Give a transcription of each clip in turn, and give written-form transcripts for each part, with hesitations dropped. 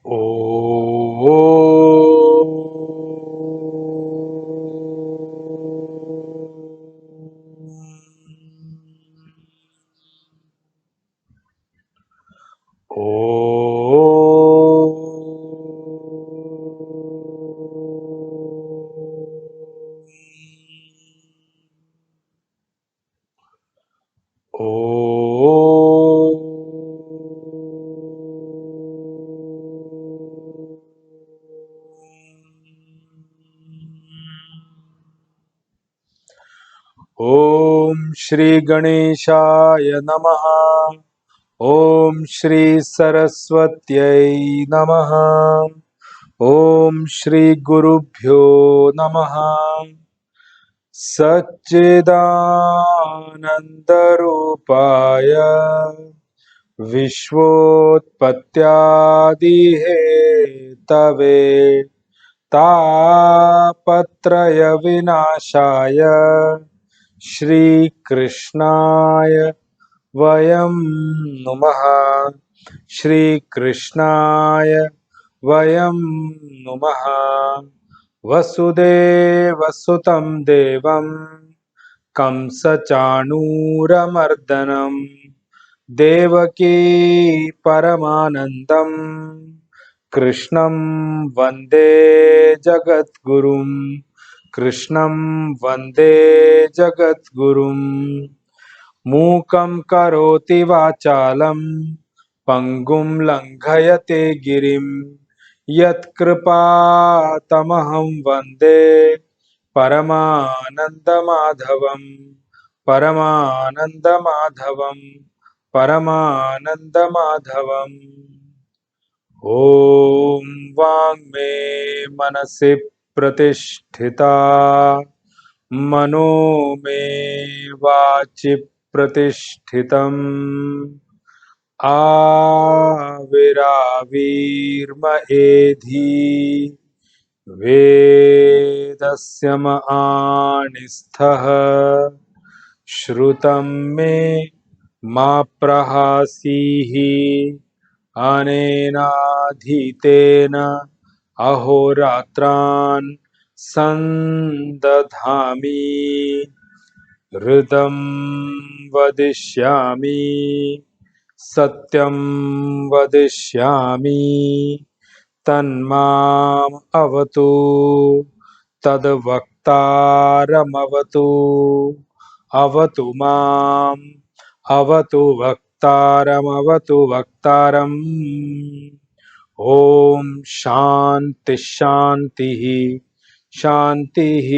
ओ ओम श्री गणेशाय नमः। ओम श्री सरस्वत्यै नमः। ओम श्री गुरुभ्यो नमः। सच्चिदानन्दरूपाय विश्वोत्पत्त्यादिहेतवे तापत्रय विनाशाय श्रीकृष्णाय वयं नुमः। श्रीकृष्णाय वयं नुमः। वसुदेवसुतं देवं कंसचाणूरमर्दनं देवकी परमानन्दं कृष्णं वन्दे जगद्गुरुं। कृष्णं वन्दे जगद्गुरुम्। मूकं करोति वाचालं पंगुं लंघयते गिरिं यत्कृपातमहं वन्दे परमानन्दमाधवम्। परमानन्दमाधवम्। परमानन्दमाधवम्। ॐ वाङ्मे मनसि प्रतिष्ठिता मनो मे वाचि प्रतिष्ठितम् आविराविर्म एधि वेदस्य मानिस्थः श्रुतं मे मा प्रहासीः अनेनाधीतेन अहोरात्रान् संदधामि ऋतं वदिष्यामि सत्यं वदिष्यामि तन्माम् अवतु तद्वक्तारमवतु अवतु माम् अवतु वक्तारमवतु वक्तारम्। ॐ शान्ति शान्तिः शान्तिः।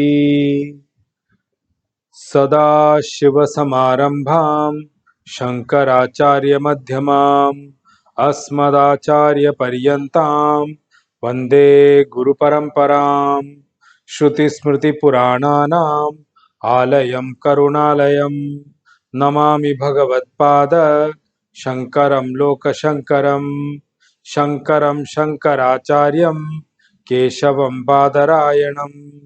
सदाशिवसमारम्भाम् शङ्कराचार्यमध्यमाम् अस्मदाचार्यपर्यन्ताम् वन्दे गुरुपरम्पराम्। श्रुतिस्मृतिपुराणानाम् आलयं करुणालयं नमामि भगवत्पाद शङ्करं लोकशङ्करम्। शङ्करं शङ्कराचार्यं केशवं बादरायणम्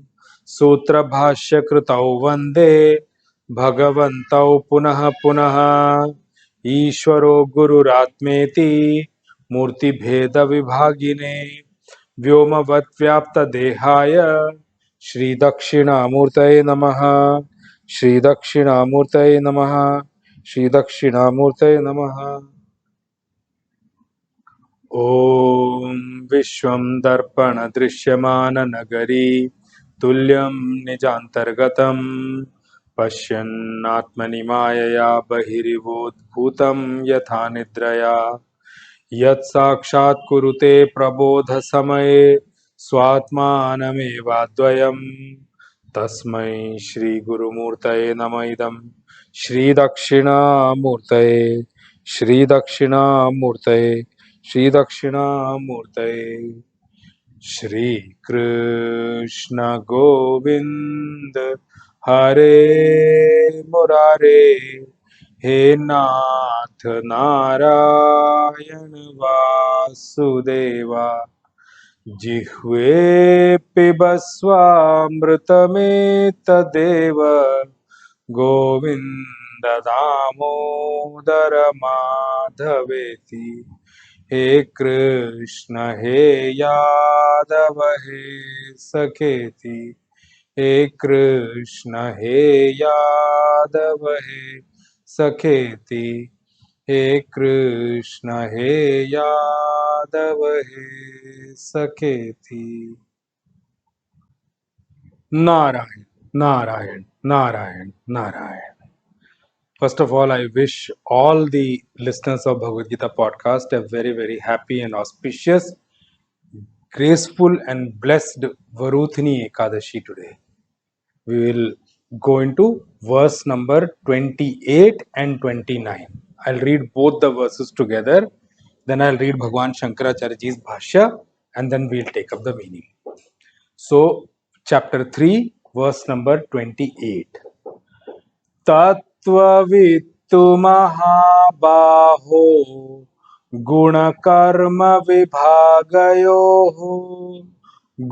सूत्रभाष्यकृतौ वन्दे भगवन्तौ पुनः पुनः। ईश्वरो गुरुरात्मेति मूर्तिभेदविभागिने व्योमवद्व्याप्तदेहाय श्रीदक्षिणामूर्तये नमः। श्रीदक्षिणामूर्तये नमः। श्रीदक्षिणामूर्तये नमः। ॐ विश्वं दर्पणदृश्यमाननगरी तुल्यं निजान्तर्गतं पश्यन्नात्मनि मायया बहिरिवोद्भूतं यथा निद्रया यत्साक्षात् कुरुते प्रबोधसमये स्वात्मानमेवाद्वयं तस्मै श्रीगुरुमूर्तये नमः। इदं श्रीदक्षिणामूर्तये श्रीदक्षिणामूर्तये श्रीदक्षिणामूर्तये। श्री कृष्ण गोविंद हरे मुरारे हे नाथ नारायण वासुदेवा जिह्वे पिबस्वामृतमेतदेव गोविन्द दामोदर माधवेति हे कृष्ण हे यादव हे सखेति, हे कृष्ण हे यादव हे सखेति, हे कृष्ण हे यादव हे सखेति। Narayan Narayan Narayan Narayan. First of all, I wish all the listeners of Bhagavad Gita podcast a very, very happy and auspicious, graceful and blessed Varuthini Ekadashi today. We will go into verse number 28 and 29. I'll read both the verses together. Then I'll read Bhagwan Shankaracharyaji's Bhashya, and then we'll take up the meaning. So, chapter 3, verse number 28. तत्त्ववित्तु महाबाहो गुणकर्म विभागयोः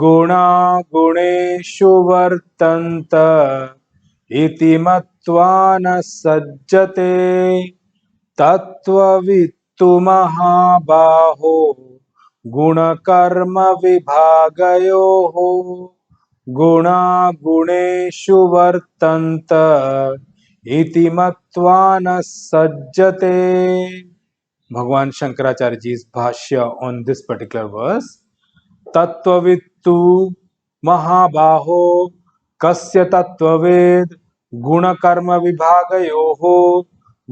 गुणा गुणेषु वर्तन्त इति मत्वा न सज्जते। तत्त्ववित्तु महाबाहो गुणकर्म विभागयोः गुणा गुणेषु वर्तन्त इति मत्वा न सज्जते। Bhagwan Shankaracharyaji's Bhashya on this particular verse. Tattvavittu Mahabaho Kasya Tattvaved Guna Karma Vibhagayoho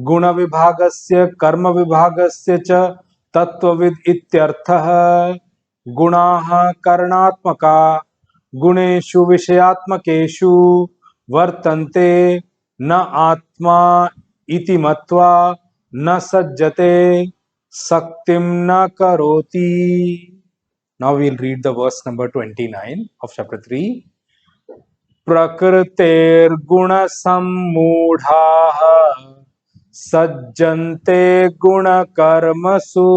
Guna Vibhagasya Karma Vibhagasya Cha Tattvavid Ityarthah Gunaha Karanatmaka Guneshu Vishayatmakeshu Vartante Na Atma Iti Matva न सज्जते सक्तिम न करोति. Now we'll read the verse number 29 of chapter 3. प्रकृतेर्गुण सम्मूढ़ाः सज्जन्ते गुण कर्मसु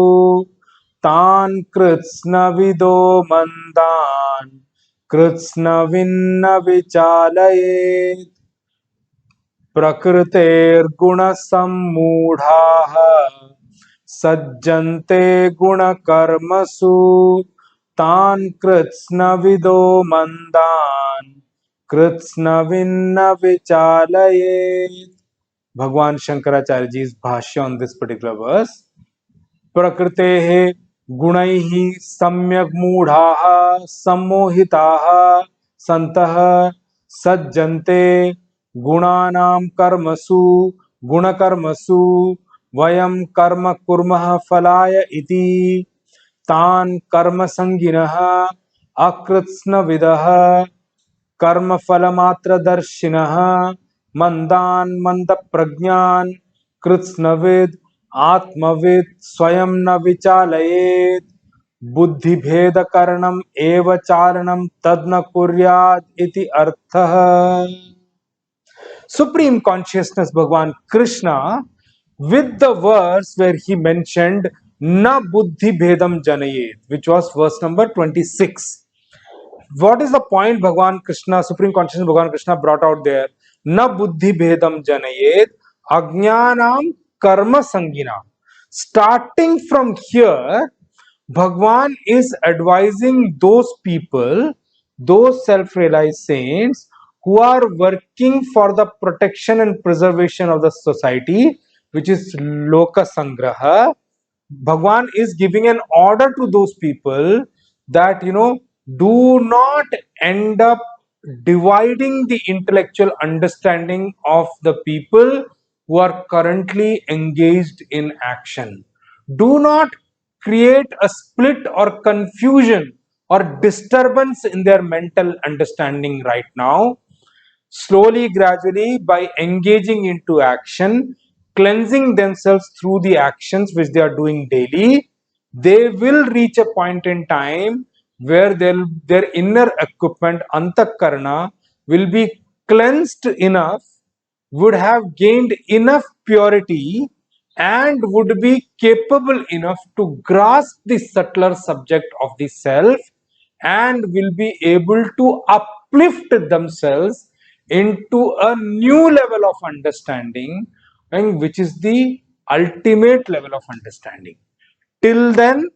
तान् कृत्स्नविदो मन्दान् कृत्स्नविन्न विचालयेत्. प्रकृतेर्गुणसम्मूढाः सज्जन्ते गुणकर्मसु तान् कृत्स्नविदो मन्दान् कृत्स्नविन्न विचालयेत्. Bhagwan Shankaracharyaji's Bhashya on this particular verse. प्रकृतेः गुणैः सम्यग् मूढाः सम्मोहिताः सन्तः सज्जन्ते गुणानां कर्मसु गुणकर्मसु वयं कर्म कुर्मः फलाय इति तान् कर्मसंगिनः अकृत्स्नविदः कर्मफलमात्रदर्शिनः मंदान् मंदप्रज्ञान् कृत्स्नविद् आत्मविद् स्वयं न विचालयेत् बुद्धिभेदकरणम् एव चारणं तद् न कुर्यात् इति अर्थः. Supreme Consciousness Bhagwan Krishna, with the verse where he mentioned Na Buddhi Bhedam Janayet, which was verse number 26. What is the point Bhagwan Krishna, Supreme Consciousness Bhagwan Krishna brought out there? Na Buddhi Bhedam Janayet Ajnanam Karma Sangina. Starting from here, Bhagwan is advising those people, those self-realized saints who are working for the protection and preservation of the society, which is Loka Sangraha. Bhagwan is giving an order to those people that, do not end up dividing the intellectual understanding of the people who are currently engaged in action. Do not create a split or confusion or disturbance in their mental understanding right now. Slowly, gradually, by engaging into action, cleansing themselves through the actions which they are doing daily, they will reach a point in time where their inner equipment, antakarana, will be cleansed enough, would have gained enough purity, and would be capable enough to grasp the subtler subject of the self, and will be able to uplift themselves into a new level of understanding, and which is the ultimate level of understanding. till then,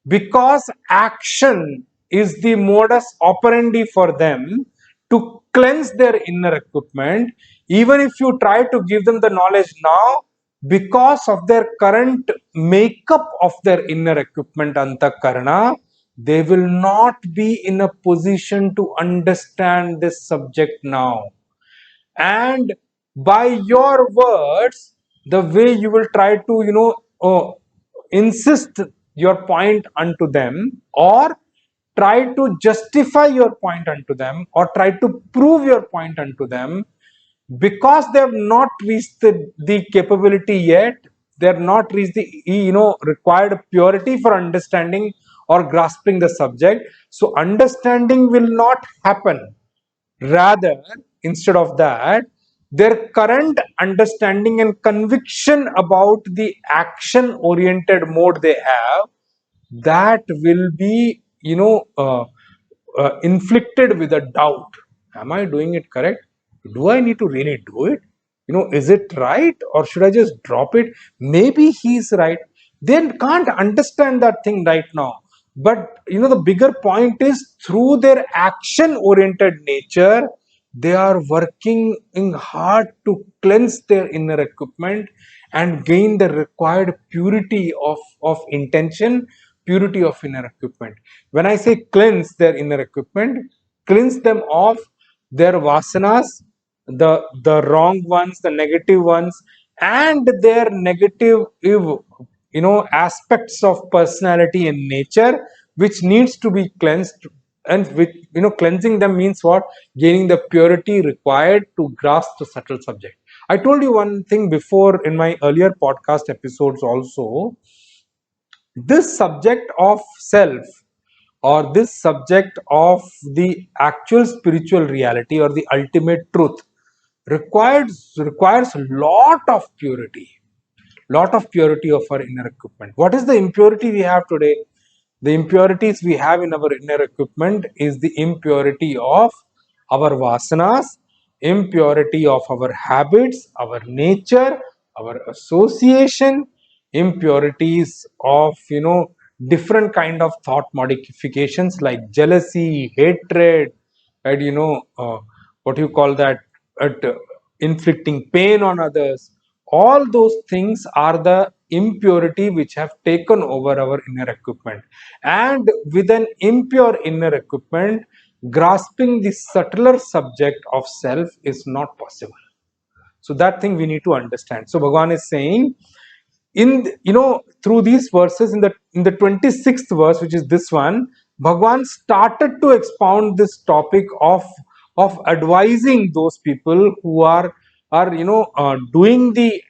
because action is the modus operandi for them to cleanse their inner equipment, even if you try to give them the knowledge now, because of their current makeup of their inner equipment, antakarana, they will not be in a position to understand this subject now. And by your words, the way you will try to insist your point unto them, or try to justify your point unto them, or try to prove your point unto them, because they have not reached the capability yet, they have not reached the required purity for understanding or grasping the subject, so understanding will not happen. Rather, instead of that, their current understanding and conviction about the action oriented mode they have, that will be inflicted with a doubt. Am I doing it correct? Do I need to really do it? Is it right, or should I just drop it? Maybe he's right. They can't understand that thing right now, but the bigger point is, through their action oriented nature, they are working hard to cleanse their inner equipment and gain the required purity of intention, purity of inner equipment. When I say cleanse their inner equipment, cleanse them of their vasanas, the wrong ones, the negative ones, and their negative aspects of personality and nature, which needs to be cleansed. And with cleansing them means what? Gaining the purity required to grasp the subtle subject. I told you one thing before in my earlier podcast episodes also. This subject of self, or this subject of the actual spiritual reality or the ultimate truth, requires a lot of purity of our inner equipment. What is the impurity we have today? The impurities we have in our inner equipment is the impurity of our vasanas, impurity of our habits, our nature, our association, impurities of different kind of thought modifications like jealousy, hatred, and what you call that, at inflicting pain on others. All those things are the impurity which have taken over our inner equipment, and with an impure inner equipment, grasping the subtler subject of self is not possible. So that thing we need to understand. So Bhagavan is saying, in through these verses, in the 26th verse, which is this one, Bhagavan started to expound this topic of advising those people who are doing the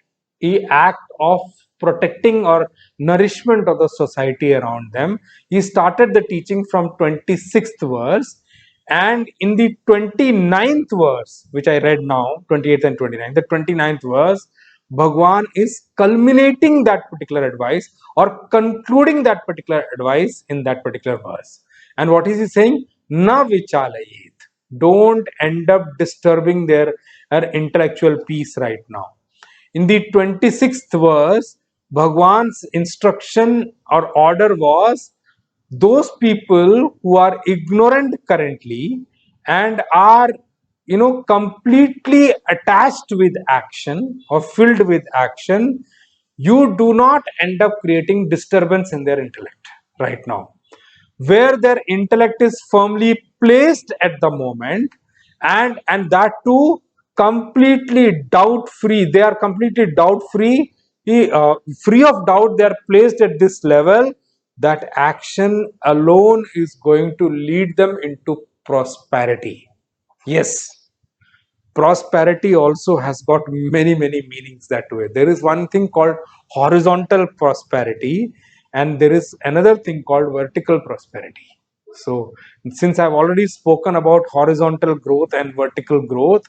act of protecting or nourishment of the society around them. He started the teaching from 26th verse, and in the 29th verse, which I read now, 28th and 29th, the 29th verse, Bhagwan is culminating that particular advice or concluding that particular advice in that particular verse. And what is he saying? Na vichalayet. Don't end up disturbing their intellectual peace right now. In the 26th verse, Bhagwan's instruction or order was, those people who are ignorant currently and are completely attached with action or filled with action, you do not end up creating disturbance in their intellect right now. Where their intellect is firmly placed at the moment, and that too completely doubt free, they are completely doubt free, free of doubt, they are placed at this level, that action alone is going to lead them into prosperity. Yes, prosperity also has got many meanings that way. There is one thing called horizontal prosperity, and there is another thing called vertical prosperity. So since I've already spoken about horizontal growth and vertical growth,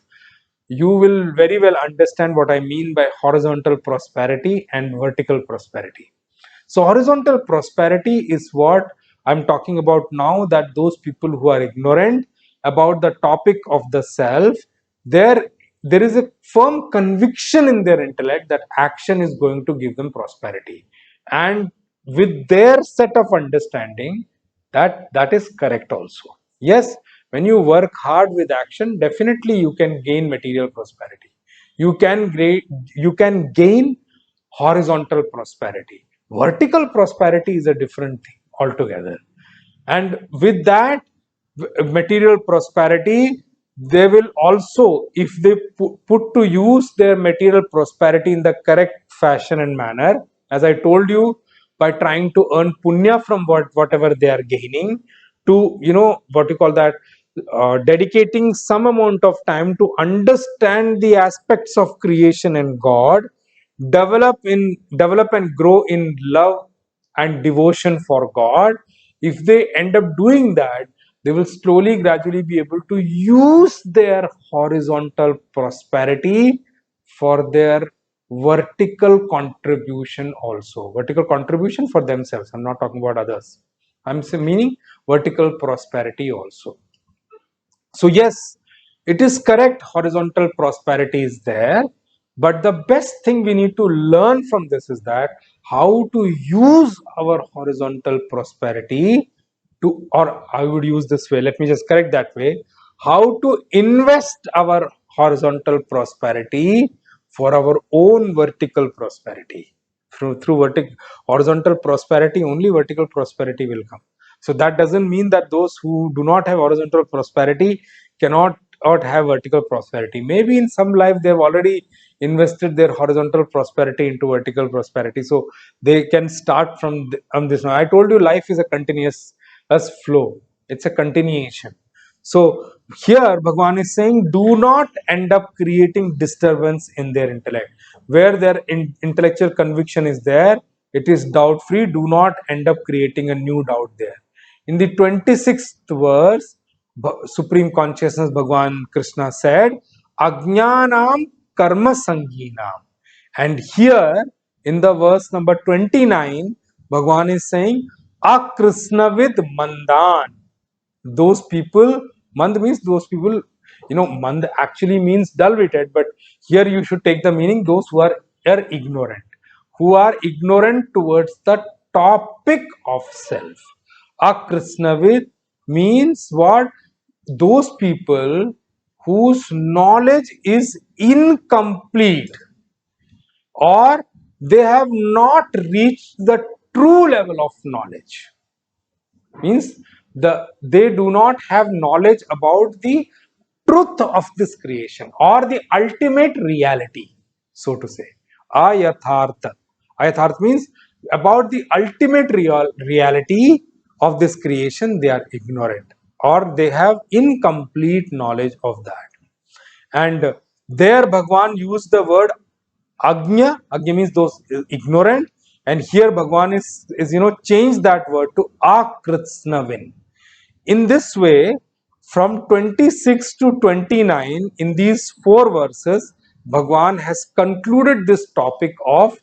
you will very well understand what I mean by horizontal prosperity and vertical prosperity. So horizontal prosperity is what I'm talking about now, that those people who are ignorant about the topic of the self, there is a firm conviction in their intellect that action is going to give them prosperity. And with their set of understanding, that is correct also. Yes, when you work hard with action, definitely you can gain material prosperity. You can gain horizontal prosperity. Vertical prosperity is a different thing altogether. And with that material prosperity, they will also, if they put to use their material prosperity in the correct fashion and manner, as I told you, by trying to earn punya from whatever they are gaining, to what you call that, dedicating some amount of time to understand the aspects of creation and God, develop and grow in love and devotion for God. If they end up doing that, they will slowly, gradually be able to use their horizontal prosperity for their vertical contribution also. Vertical contribution for themselves. I'm not talking about others. I'm meaning vertical prosperity also. So yes, it is correct, horizontal prosperity is there, but the best thing we need to learn from this is that how to use our horizontal prosperity to, or I would use this way, let me just correct that way, how to invest our horizontal prosperity for our own vertical prosperity. Through horizontal prosperity, only vertical prosperity will come. So that doesn't mean that those who do not have horizontal prosperity cannot or have vertical prosperity. Maybe in some life they've already invested their horizontal prosperity into vertical prosperity, so they can start from this. Now, I told you life is a continuous flow. It's a continuation. So here Bhagavan is saying, do not end up creating disturbance in their intellect. Where their intellectual conviction is there, it is doubt free. Do not end up creating a new doubt there. In the 26th verse, Supreme Consciousness Bhagavan Krishna said, Ajnanam karma sanginam. And here in the verse number 29, Bhagavan is saying, Akrisnavid mandan. Those people, mand means those people, mand actually means dull-witted, but here you should take the meaning those who are ignorant, towards the topic of self. Akrisnavid means what? Those people whose knowledge is incomplete, or they have not reached the true level of knowledge. Means they do not have knowledge about the truth of this creation or the ultimate reality, so to say. Ayathartha means about the ultimate reality of this creation. They are ignorant, or they have incomplete knowledge of that. And there Bhagwan used the word agnya. Agnya means those ignorant, and here Bhagwan is changed that word to akritsnavin. In this way, from 26 to 29, in these four verses, Bhagwan has concluded this topic of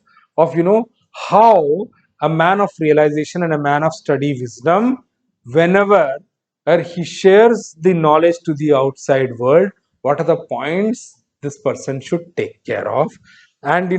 how a man of realization and a man of study wisdom, whenever he shares the knowledge to the outside world, what are the points this person should take care of, and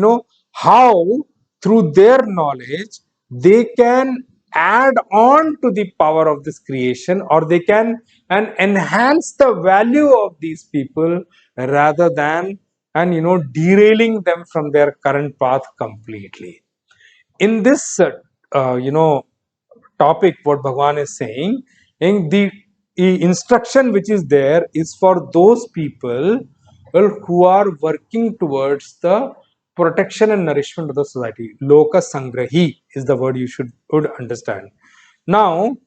how through their knowledge they can add on to the power of this creation, or they can and enhance the value of these people, rather than and derailing them from their current path completely. In this topic, what Bhagavan is saying, in the instruction which is there is for those people who are working towards the protection and nourishment of the society. Loka sangrahi is the word you would understand. Now,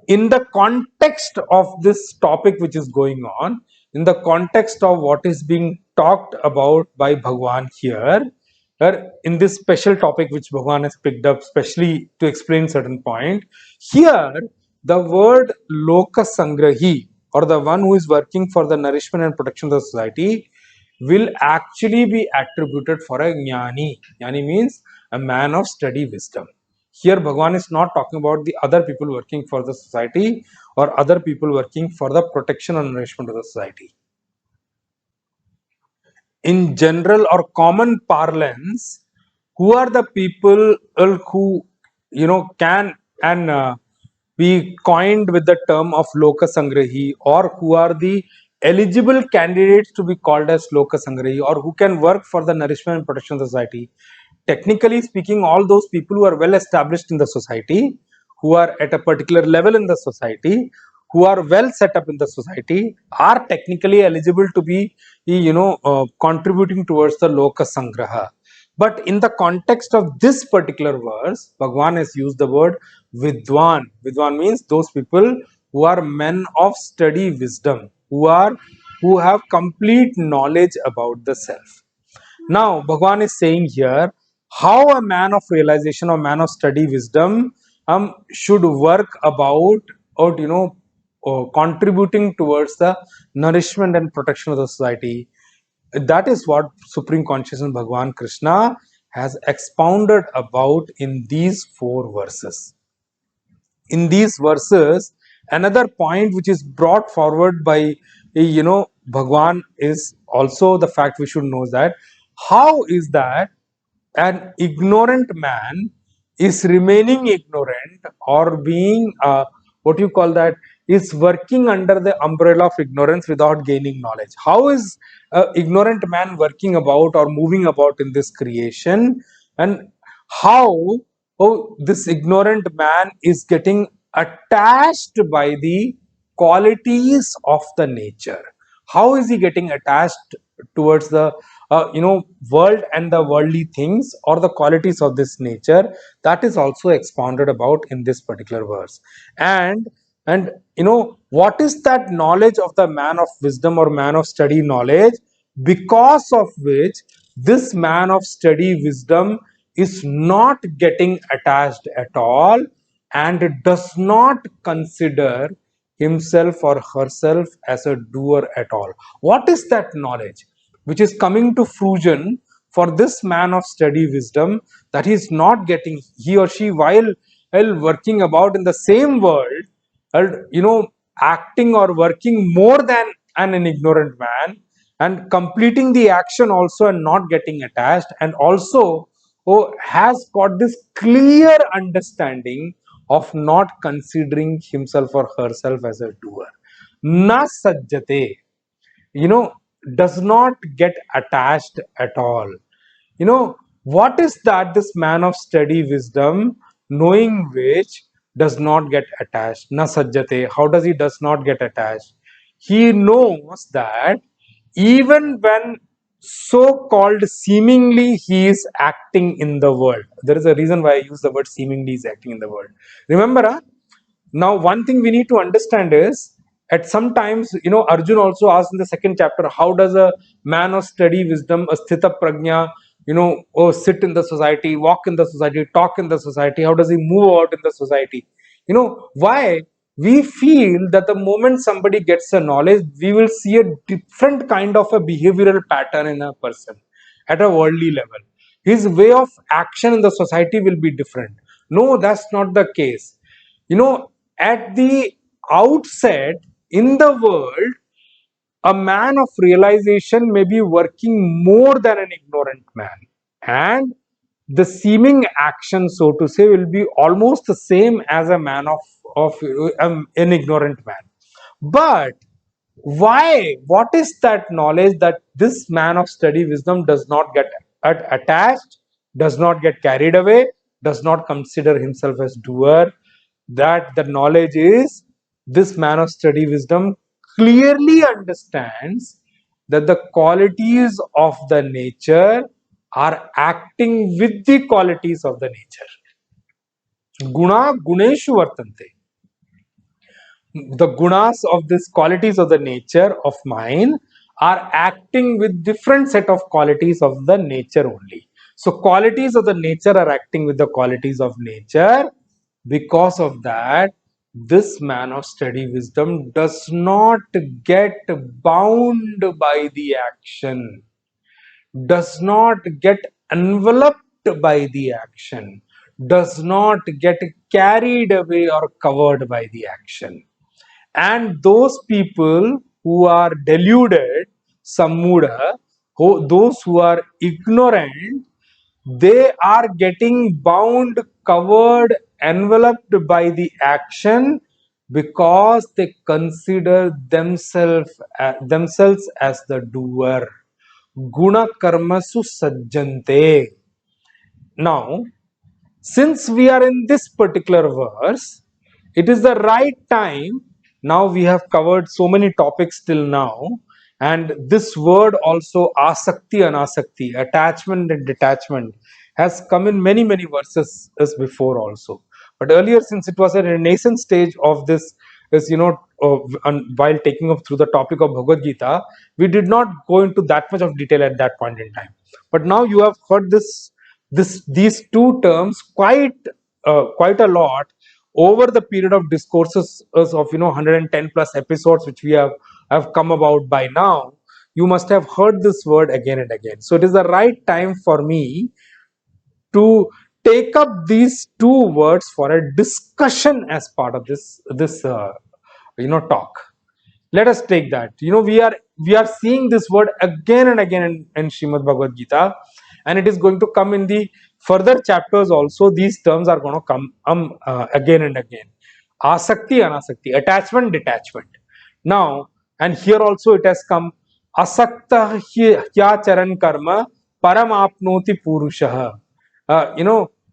in the context of this topic which is going on, in the context of what is being talked about by Bhagwan here, in this special topic which Bhagwan has picked up specially to explain certain point, here the word Loka Sangrahi, or the one who is working for the nourishment and protection of the society, will actually be attributed for a Jnani. Jnani means a man of steady wisdom. Here Bhagwan is not talking about the other people working for the society, or other people working for the protection and nourishment of the society. In general or common parlance, who are the people who can and be coined with the term of Loka Sangrahi, or who are the eligible candidates to be called as Loka Sangrahi, or who can work for the nourishment and protection of the society. Technically speaking, all those people who are well established in the society, who are at a particular level in the society, who are well set up in the society, are technically eligible to be contributing towards the Loka Sangraha. But in the context of this particular verse, Bhagwan has used the word Vidwan. Vidwan means those people who are men of study wisdom, who have complete knowledge about the self. Now, Bhagwan is saying here how a man of realization or man of study wisdom should work about, or contributing towards the nourishment and protection of the society. That is what Supreme Consciousness Bhagwan Krishna has expounded about in these 4 verses. In these verses, another point which is brought forward by Bhagwan is also the fact we should know that how is that an ignorant man is remaining ignorant, or being what you call that, is working under the umbrella of ignorance without gaining knowledge. How is an ignorant man working about or moving about in this creation, and how this ignorant man is getting attached by the qualities of the nature? How is he getting attached towards the world and the worldly things, or the qualities of this nature? That is also expounded about in this particular verse. And what is that knowledge of the man of wisdom or man of study knowledge, because of which this man of study wisdom is not getting attached at all, and does not consider himself or herself as a doer at all? What is that knowledge which is coming to fruition for this man of study wisdom, that he is not getting, he or she, while working about in the same world, acting or working more than an ignorant man, and completing the action also and not getting attached, and also has got this clear understanding of not considering himself or herself as a doer. Na sajjate, does not get attached at all. What is that this man of steady wisdom, knowing which does not get attached? Na sajjate. How does he does not get attached? He knows that even when so called seemingly he is acting in the world, there is a reason why I use the word seemingly is acting in the world. Remember, now one thing we need to understand is, at some times, Arjun also asked in the second chapter, how does a man of steady wisdom, a sthita prajna, sit in the society, walk in the society, talk in the society, how does he move out in the society? Why? We feel that the moment somebody gets a knowledge, we will see a different kind of a behavioral pattern in a person at a worldly level. His way of action in the society will be different. No, that's not the case. At the outset in the world, a man of realization may be working more than an ignorant man, and the seeming action, so to say, will be almost the same as a man of an ignorant man. But why? What is that knowledge that this man of study wisdom does not get attached, does not get carried away, does not consider himself as doer? That the knowledge is, this man of study wisdom clearly understands that the qualities of the nature are acting with the qualities of the nature. Guna guneshu vartante. The gunas of these qualities of the nature of mine are acting with different set of qualities of the nature only. So qualities of the nature are acting with the qualities of nature. Because of that, this man of steady wisdom does not get bound by the action, does not get enveloped by the action, does not get carried away or covered by the action. And those people who are deluded, sammuda, those who are ignorant, they are getting bound, covered, enveloped by the action because they consider themselves as the doer. Guna karmasu sajjante. Now, since we are in this particular verse, it is the right time. Now we have covered so many topics till now, and this word also, asakti, anasakti, attachment and detachment, has come in many verses as before also. But earlier, since it was at a nascent stage of this, while taking up through the topic of Bhagavad Gita, we did not go into that much of detail at that point in time. But now you have heard these two terms quite a lot over the period of discourses of 110 plus episodes which we have come about by now. You must have heard this word again and again. So it is the right time for me to take up these two words for a discussion as part of this talk. Let us take that. We are seeing this word again and again in Srimad Bhagavad Gita, and it is going to come in the further chapters also. These terms are going to come again and again. Asakti, anasakti, attachment, detachment. Now, and here also it has come, asakta hya charan karma param apnoti purushah.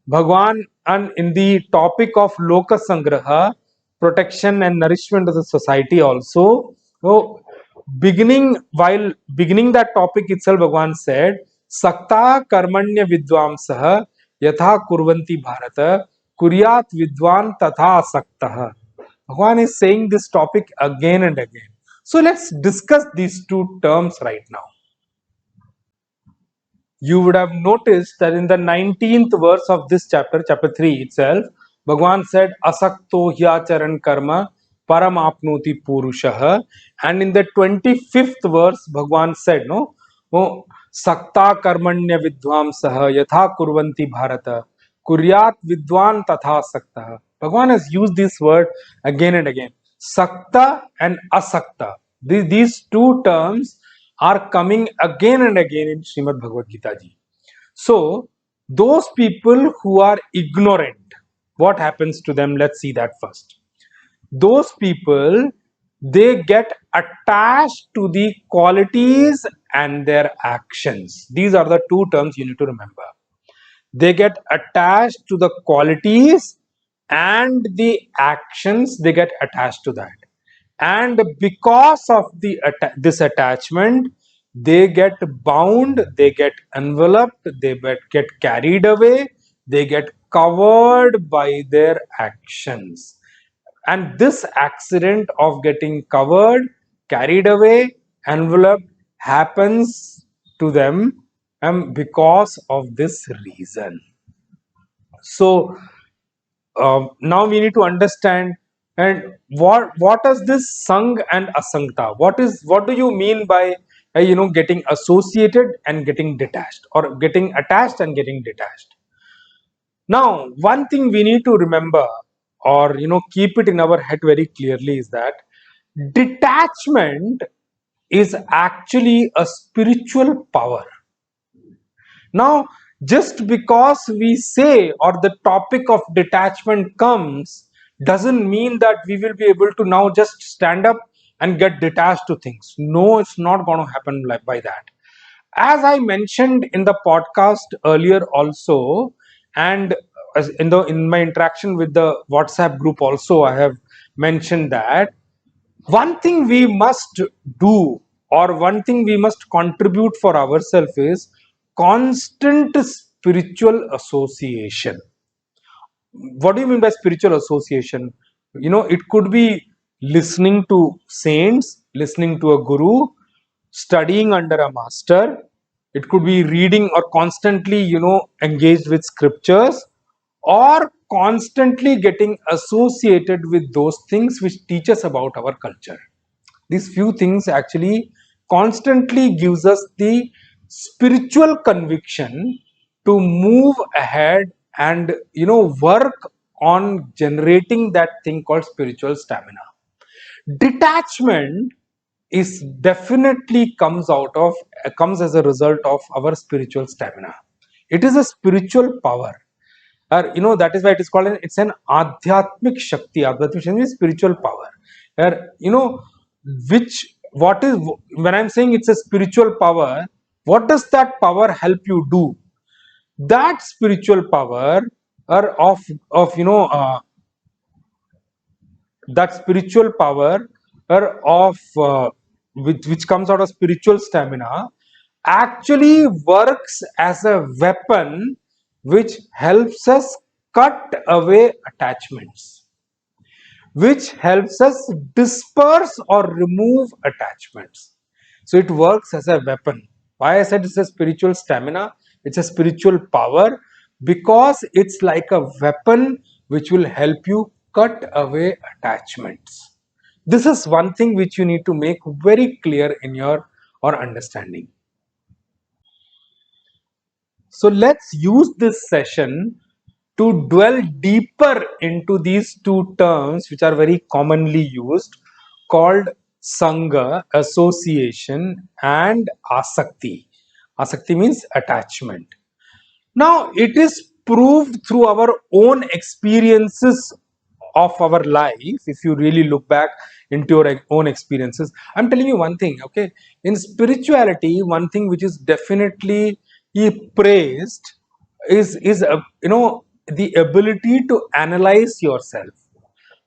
Bhagwan, and in the topic of loka sangraha, protection and nourishment of the society also. So, while beginning that topic itself, Bhagwan said, Sakta karmanya vidvamsah yatha kurvanti bharata kuryat vidwan tatha saktah. Bhagwan is saying this topic again and again. So let's discuss these two terms right now. You would have noticed that in the 19th verse of this chapter, chapter 3 itself, Bhagwan said, Asakto hyacharan karma param apnoti purushah. And in the 25th verse, Bhagwan said, no, oh, Sakta karmanya vidvamsah yatha kurvanti bharata kuryat vidwan tatha sakta. Bhagwan has used this word again and again. Sakta and asakta. These two terms are coming again and again in Srimad Bhagavad Gita ji. So, those people who are ignorant, what happens to them? Let's see that first. Those people, they get attached to the qualities and their actions. These are the two terms you need to remember. They get attached to the qualities and the actions, they get attached to that. And because of this attachment, they get bound, they get enveloped, they get carried away, they get covered by their actions. And this accident of getting covered, carried away, enveloped happens to them because of this reason. So now we need to understand, and what is this sang and asangta? What do you mean by getting associated and getting detached, or getting attached and getting detached? Now, one thing we need to remember, or keep it in our head very clearly, is that detachment is actually a spiritual power. Now, just because we say, or the topic of detachment comes, doesn't mean that we will be able to now just stand up and get detached to things. No, it's not going to happen by that. As I mentioned in the podcast earlier also, and as in my interaction with the WhatsApp group also, I have mentioned that one thing we must do, or one thing we must contribute for ourselves, is constant spiritual association. What do you mean by spiritual association? It could be listening to saints, listening to a guru, studying under a master. It could be reading, or constantly engaged with scriptures, or constantly getting associated with those things which teach us about our culture. These few things actually constantly gives us the spiritual conviction to move ahead and work on generating that thing called spiritual stamina. Detachment is definitely comes as a result of our spiritual stamina. It is a spiritual power. Or, that is why it is called, it's an adhyatmic shakti. Adhyatmic shakti means spiritual power. Or, what is, when I'm saying it's a spiritual power, what does that power help you do? That spiritual power, or of that spiritual power, or of which comes out of spiritual stamina, actually works as a weapon which helps us cut away attachments, which helps us disperse or remove attachments. So it works as a weapon. Why I said it's a spiritual stamina, it's a spiritual power, because it's like a weapon which will help you cut away attachments. This is one thing which you need to make very clear in your or understanding. So let's use this session to dwell deeper into these two terms which are very commonly used, called Sangha, association, and Asakti. Asakti means attachment. Now, it is proved through our own experiences of our life. If you really look back into your own experiences, I'm telling you one thing, okay? In spirituality, one thing which is definitely praised is the ability to analyze yourself.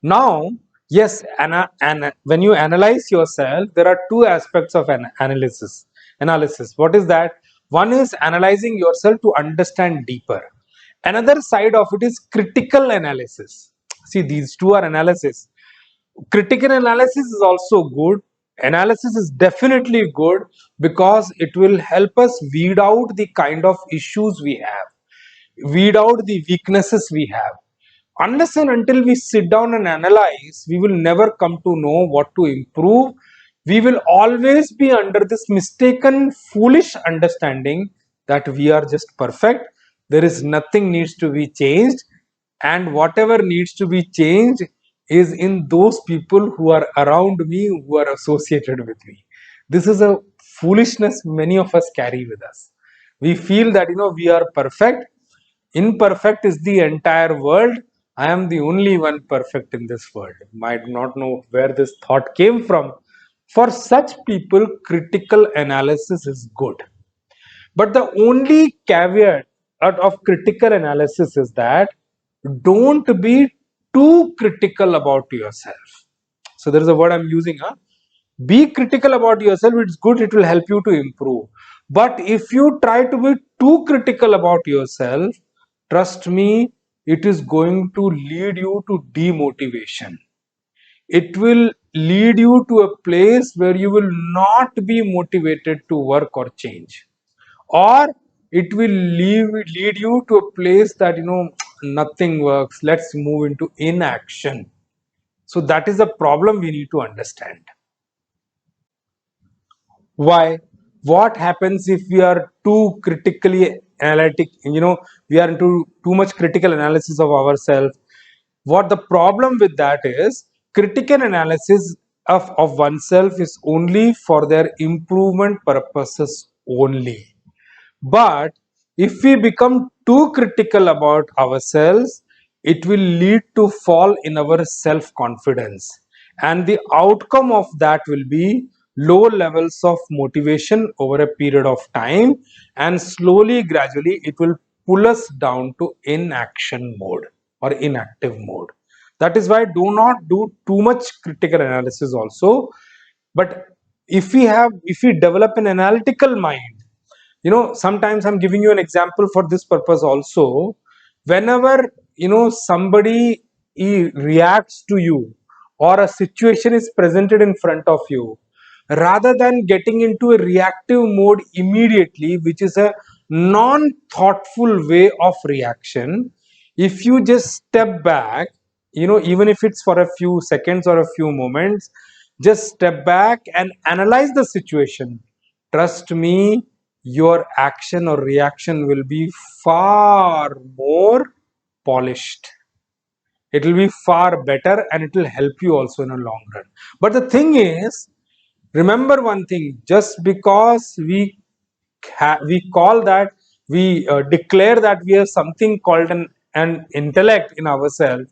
Now, yes, and when you analyze yourself, there are two aspects of an analysis. Analysis. What is that? One is analyzing yourself to understand deeper. Another side of it is critical analysis. See, these two are analysis. Critical analysis is also good. Analysis is definitely good because it will help us weed out the kind of issues we have, weed out the weaknesses we have. Unless and until we sit down and analyze, we will never come to know what to improve. We will always be under this mistaken, foolish understanding that we are just perfect. There is nothing needs to be changed, and whatever needs to be changed is in those people who are around me, who are associated with me. This is a foolishness many of us carry with us. We feel that we are perfect. Imperfect is the entire world. I am the only one perfect in this world. I do not know where this thought came from. For such people, critical analysis is good. But the only caveat out of critical analysis is that don't be too critical about yourself. So there is a word I'm using. Be critical about yourself. It's good. It will help you to improve. But if you try to be too critical about yourself, trust me, it is going to lead you to demotivation. It will lead you to a place where you will not be motivated to work or change, or it will lead you to a place that nothing works, let's move into inaction. So that is a problem we need to understand. Why? What happens if we are too critically analytic? We are into too much critical analysis of ourselves. What the problem with that is, critical analysis of oneself is only for their improvement purposes only. But if we become too critical about ourselves, it will lead to fall in our self-confidence. And the outcome of that will be low levels of motivation over a period of time, and slowly, gradually, it will pull us down to inaction mode or inactive mode. That is why do not do too much critical analysis also. But if we develop an analytical mind, sometimes I'm giving you an example for this purpose also. Whenever somebody reacts to you, or a situation is presented in front of you, rather than getting into a reactive mode immediately, which is a non-thoughtful way of reaction, if you just step back, even if it's for a few seconds or a few moments, just step back and analyze the situation. Trust me, your action or reaction will be far more polished. It will be far better, and it will help you also in a long run. But the thing is, remember one thing, just because we call that we declare that we have something called an intellect in ourselves,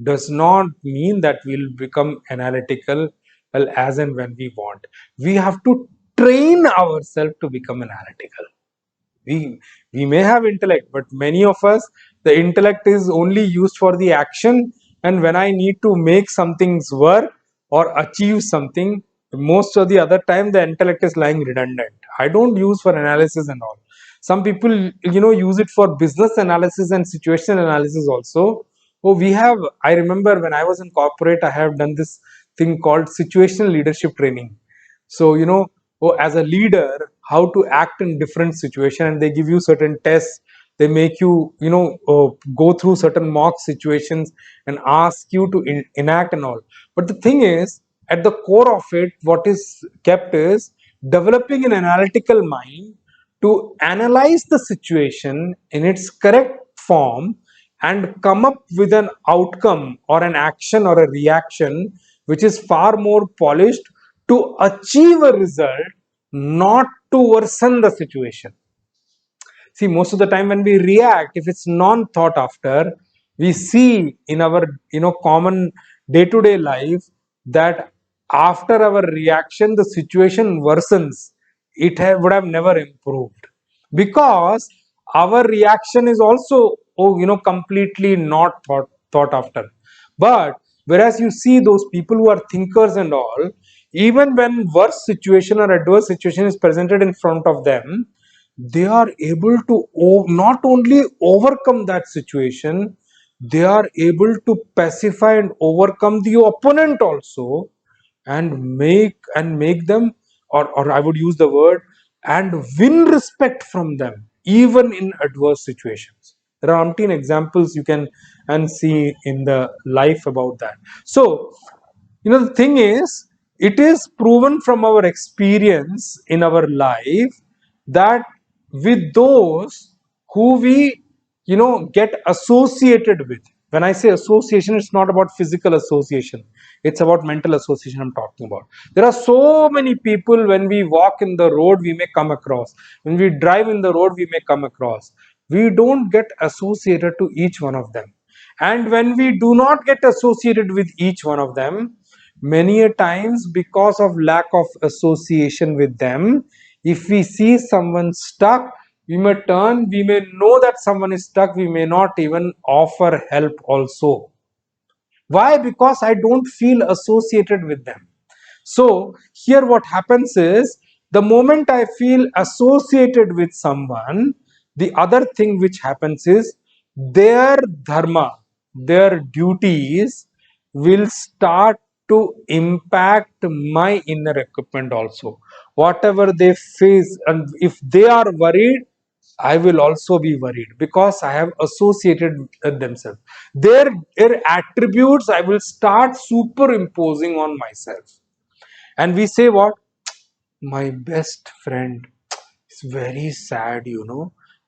does not mean that we'll become analytical, well, as and when we want. We have to train ourselves to become analytical. We may have intellect, but many of us, the intellect is only used for the action, and when I need to make some things work or achieve something, most of the other time the intellect is lying redundant. I don't use for analysis and all. Some people, use it for business analysis and situational analysis also. Oh, I remember when I was in corporate, I have done this thing called situational leadership training. So, as a leader, how to act in different situations, and they give you certain tests. They make you, go through certain mock situations and ask you to enact and all. But the thing is, at the core of it, what is kept is developing an analytical mind to analyze the situation in its correct form and come up with an outcome or an action or a reaction which is far more polished to achieve a result, not to worsen the situation. See, most of the time when we react, if it's non-thought after, we see in our common day-to-day life that after our reaction, the situation worsens. Would have never improved because our reaction is also completely not thought after. But whereas you see those people who are thinkers and all, even when worse situation or adverse situation is presented in front of them, they are able to not only overcome that situation, they are able to pacify and overcome the opponent also, and make them, or I would use the word, and win respect from them even in adverse situations. There are umpteen examples you can and see in the life about that. So the thing is, it is proven from our experience in our life that with those who we get associated with, when I say association, it's not about physical association, it's about mental association I'm talking about. There are so many people, when we walk in the road we may come across, when we drive in the road we may come across. We don't get associated to each one of them, and when we do not get associated with each one of them, many a times, because of lack of association with them, if we see someone stuck, we may know that someone is stuck, we may not even offer help also. Why? Because I don't feel associated with them. So here what happens is, the moment I feel associated with someone, the other thing which happens is, their dharma, their duties will start to impact my inner equipment also. Whatever they face, and if they are worried, I will also be worried because I have associated themselves. Their attributes I will start superimposing on myself. And we say what? My best friend is very sad,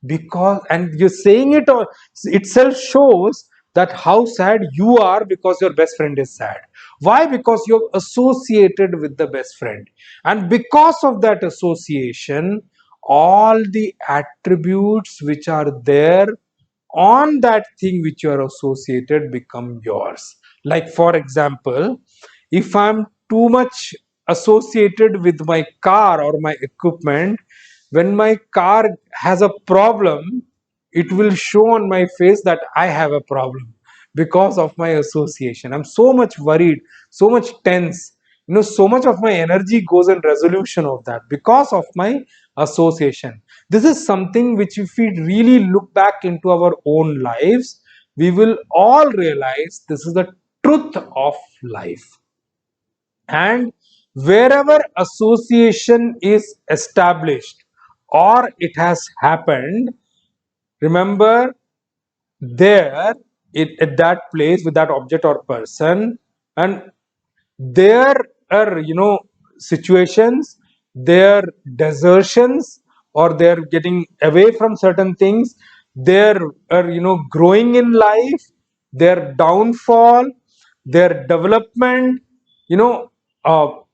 because, and you're saying it all itself shows that how sad you are because your best friend is sad. Why? Because you're associated with the best friend, and because of that association, all the attributes which are there on that thing which you are associated become yours. Like, for example, if I'm too much associated with my car or my equipment, when my car has a problem, it will show on my face that I have a problem because of my association. I'm so much worried, so much tense, so much of my energy goes in resolution of that because of my association. This is something which, if we really look back into our own lives, we will all realize this is the truth of life. And wherever association is established or it has happened, remember, there, at that place with that object or person, and there are situations, their desertions, or they're getting away from certain things, their are growing in life, their downfall, their development, you know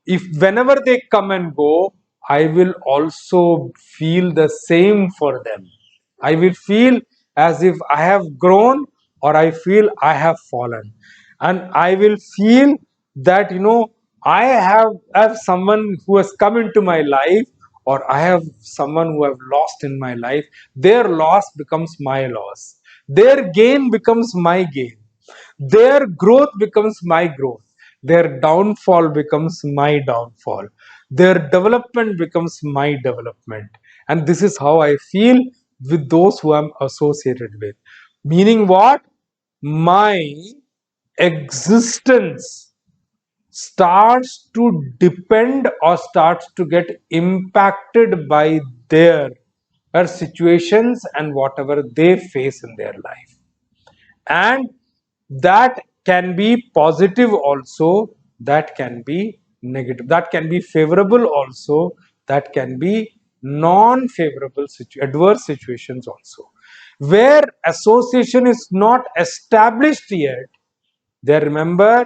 if whenever they come and go, I will also feel the same for them. I will feel as if I have grown, or I feel I have fallen. And I will feel that, I have someone who has come into my life, or I have someone who I have lost in my life. Their loss becomes my loss. Their gain becomes my gain. Their growth becomes my growth. Their downfall becomes my downfall. Their development becomes my development. And this is how I feel with those who I'm associated with. Meaning what? My existence starts to depend or starts to get impacted by their situations and whatever they face in their life. And that can be positive also, that can be negative, that can be favorable also, that can be non-favorable adverse situations also. Where association is not established yet, there, remember,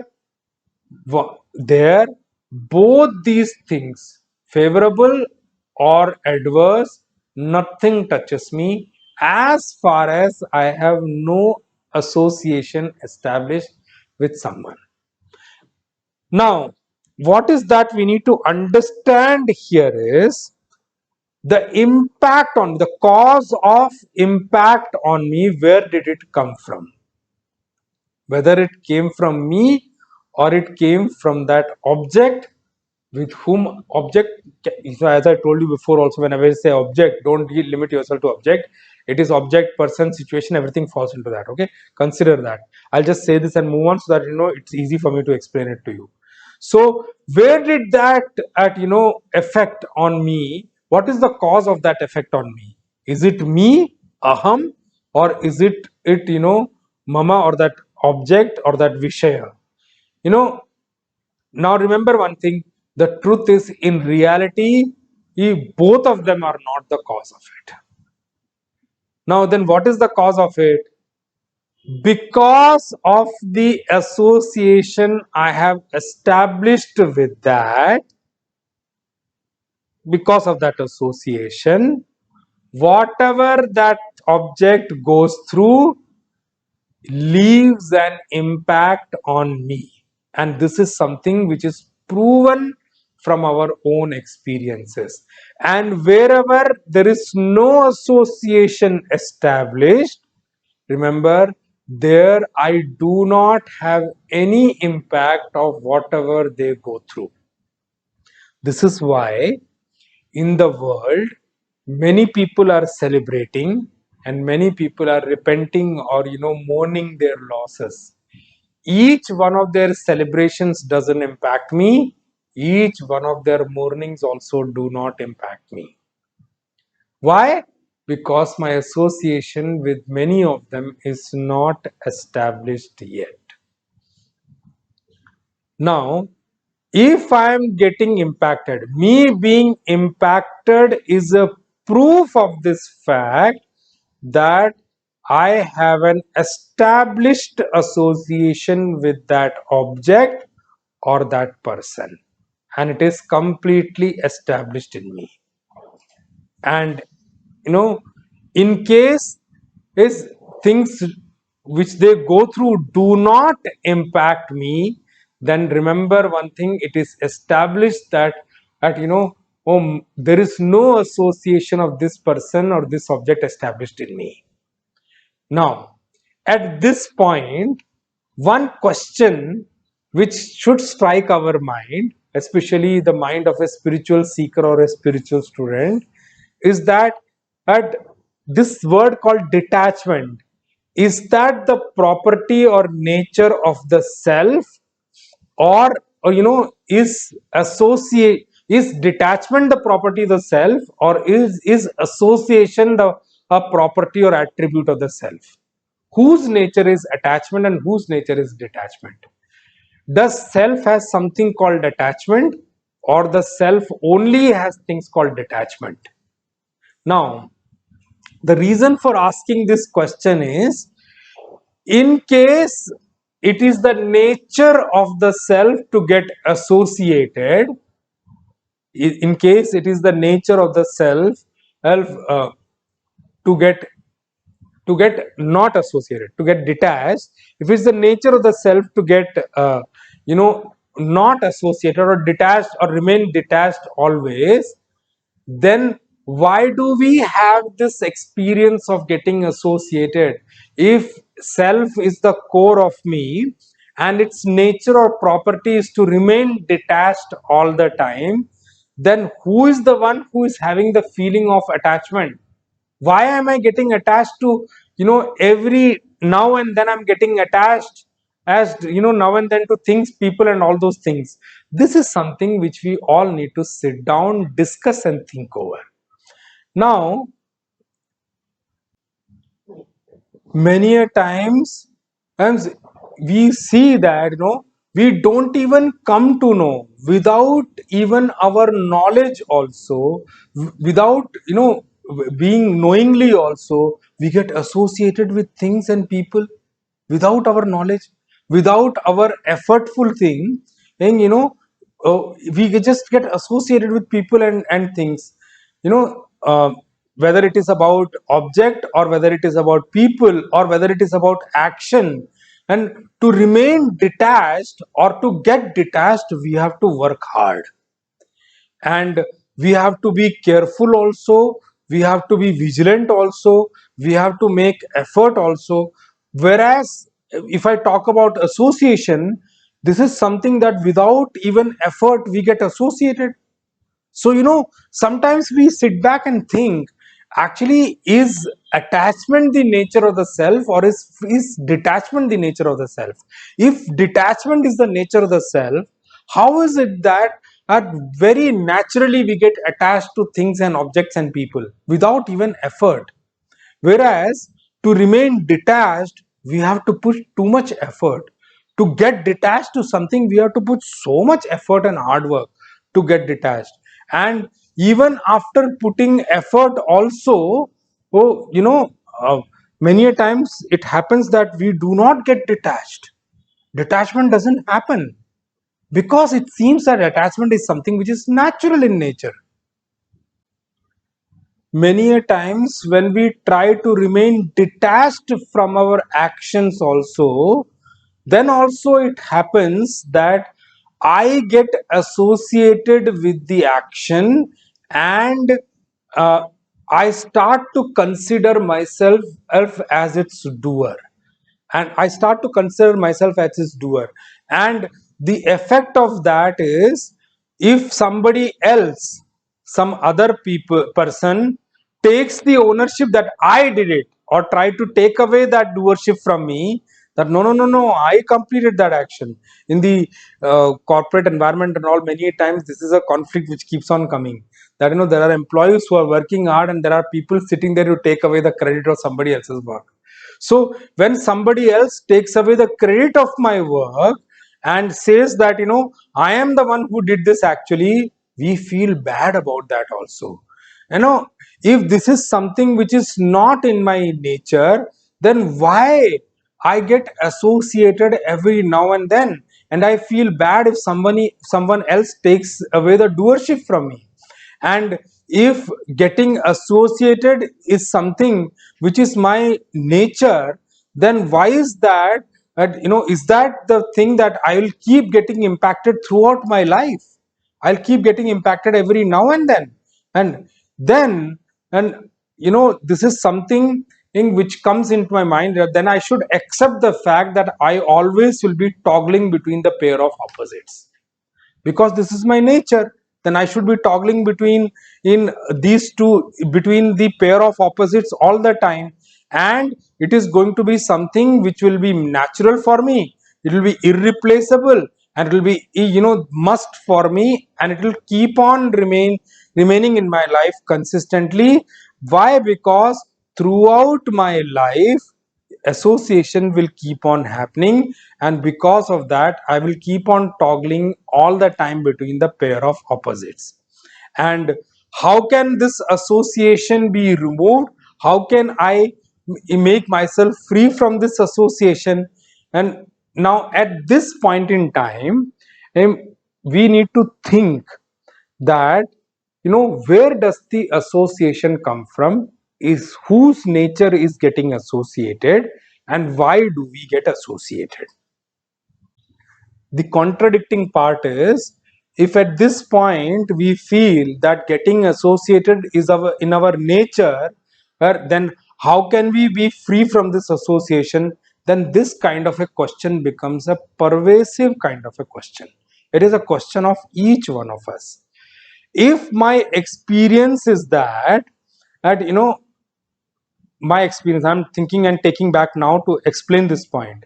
there, both these things, favorable or adverse, nothing touches me as far as I have no association established with someone. Now, what is that we need to understand here is the impact on, the cause of impact on me. Where did it come from? Whether it came from me or it came from that object, with whom object. So as I told you before also, whenever I say object, don't limit yourself to object. It is object, person, situation, everything falls into that. Okay, consider that. I'll just say this and move on so that it's easy for me to explain it to you. So where did that effect on me? What is the cause of that effect on me? Is it me, aham, or is it mama, or that object, or that vishaya? Now remember one thing, the truth is, in reality, both of them are not the cause of it. Now then, what is the cause of it? Because of the association I have established with that, because of that association, whatever that object goes through leaves an impact on me. And this is something which is proven from our own experiences. And wherever there is no association established, remember, there I do not have any impact of whatever they go through. This is why in the world many people are celebrating and many people are repenting or mourning their losses. Each one of their celebrations doesn't impact me. Each one of their mournings also do not impact me. Why? Because my association with many of them is not established yet. Now, if I am getting impacted, me being impacted is a proof of this fact that I have an established association with that object or that person, and it is completely established in me. And in case is things which they go through do not impact me, then remember one thing, it is established that there is no association of this person or this object established in me. Now, at this point, one question which should strike our mind, especially the mind of a spiritual seeker or a spiritual student, is that at this word called detachment, is that the property or nature of the self, or is detachment the property of the self, or is association the a property or attribute of the self? Whose nature is attachment and whose nature is detachment? Does self has something called attachment, or the self only has things called detachment? Now, the reason for asking this question is, in case it is the nature of the self to get associated, in case it is the nature of the self to get to get not associated, to get detached, if it's the nature of the self to get not associated or detached or remain detached always, then why do we have this experience of getting associated? If self is the core of me and its nature or property is to remain detached all the time, then who is the one who is having the feeling of attachment? Why am I getting attached to, every now and then I'm getting attached, as now and then, to things, people, and all those things? This is something which we all need to sit down, discuss, and think over. Now, many a times, and we see that we don't even come to know, without even our knowledge also, without being knowingly also, we get associated with things and people without our knowledge, without our effortful thing. And we just get associated with people and things, you know whether it is about object, or whether it is about people, or whether it is about action. And to remain detached or to get detached, we have to work hard, and we have to be careful also, we have to be vigilant also, we have to make effort also. Whereas if I talk about association, this is something that without even effort we get associated. So, sometimes we sit back and think, actually, is attachment the nature of the self, or is detachment the nature of the self? If detachment is the nature of the self, how is it that very naturally we get attached to things and objects and people without even effort? Whereas to remain detached, we have to put too much effort. To get detached to something, we have to put so much effort and hard work to get detached. And even after putting effort, also, oh, many a times it happens that we do not get detached. Detachment doesn't happen because it seems that attachment is something which is natural in nature. Many a times when we try to remain detached from our actions also, then also it happens that I get associated with the action, and uh, I start to consider myself as its doer, and I start to consider myself as his doer. And the effect of that is, if somebody else, some other person takes the ownership that I did it, or try to take away that doership from me, that no, no, no, no, I completed that action. In the corporate environment and all, many times this is a conflict which keeps on coming, that there are employees who are working hard, and there are people sitting there to take away the credit of somebody else's work. So when somebody else takes away the credit of my work and says that, I am the one who did this, actually, we feel bad about that also. If this is something which is not in my nature, then why I get associated every now and then, and I feel bad if someone else takes away the doership from me. And if getting associated is something which is my nature, then why is that, is that the thing that I will keep getting impacted throughout my life? I'll keep getting impacted every now and then. And then, and this is something in which comes into my mind, that then I should accept the fact that I always will be toggling between the pair of opposites, because this is my nature. Then I should be toggling in these two, between the pair of opposites all the time. And it is going to be something which will be natural for me, it will be irreplaceable, and it will be must for me, and it will keep on remaining in my life consistently. Why? Because throughout my life, association will keep on happening, and because of that, I will keep on toggling all the time between the pair of opposites. And how can this association be removed? How can I make myself free from this association? And now at this point in time, we need to think that, where does the association come from? is whose nature is getting associated and why do we get associated. The contradicting part is, if at this point we feel that getting associated is in our nature, then how can we be free from this association? Then this kind of a question becomes a pervasive kind of a question. It is a question of each one of us. If my experience is that my experience, I'm thinking and taking back now to explain this point.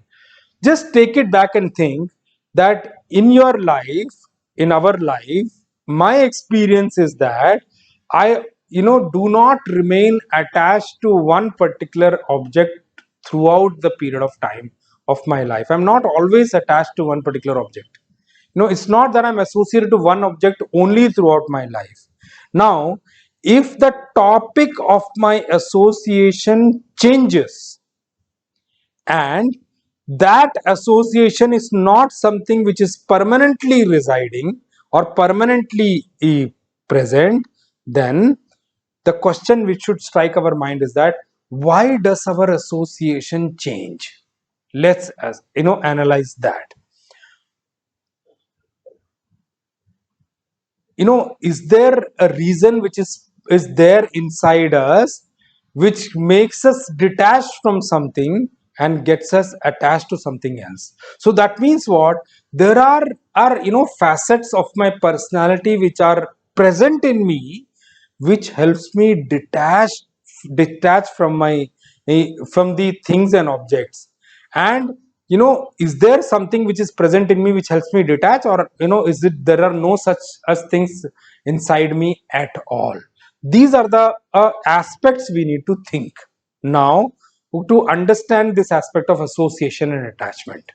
Just take it back and think that in your life, in our life, my experience is that I do not remain attached to one particular object throughout the period of time of my life. I'm not always attached to one particular object. It's not that I'm associated to one object only throughout my life. Now, if the topic of my association changes and that association is not something which is permanently residing or permanently present, then the question which should strike our mind is that why does our association change? Let's analyze that. Is there a reason which is there inside us which makes us detached from something and gets us attached to something else? So that means what? There are facets of my personality which are present in me, which helps me detach from the things and objects. And is there something which is present in me which helps me detach, or is it there are no such as things inside me at all? These are the aspects we need to think now to understand this aspect of association and attachment.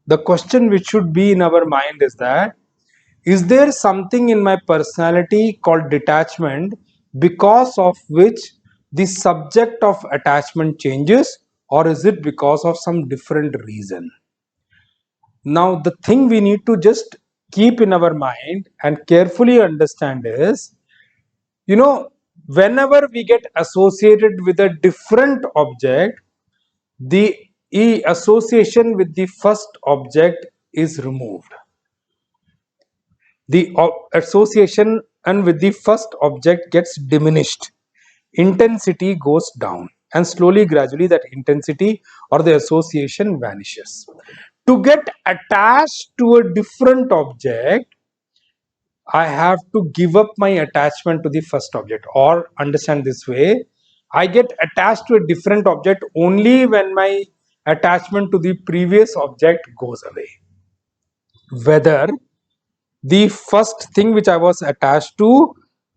The question which should be in our mind is that, is there something in my personality called detachment because of which the subject of attachment changes, or is it because of some different reason? Now, the thing we need to just keep in our mind and carefully understand is, whenever we get associated with a different object, the association with the first object is removed. The association and with the first object gets diminished. Intensity goes down, and slowly, gradually, that intensity or the association vanishes. To get attached to a different object, I have to give up my attachment to the first object, or understand this way, I get attached to a different object only when my attachment to the previous object goes away. Whether the first thing which I was attached to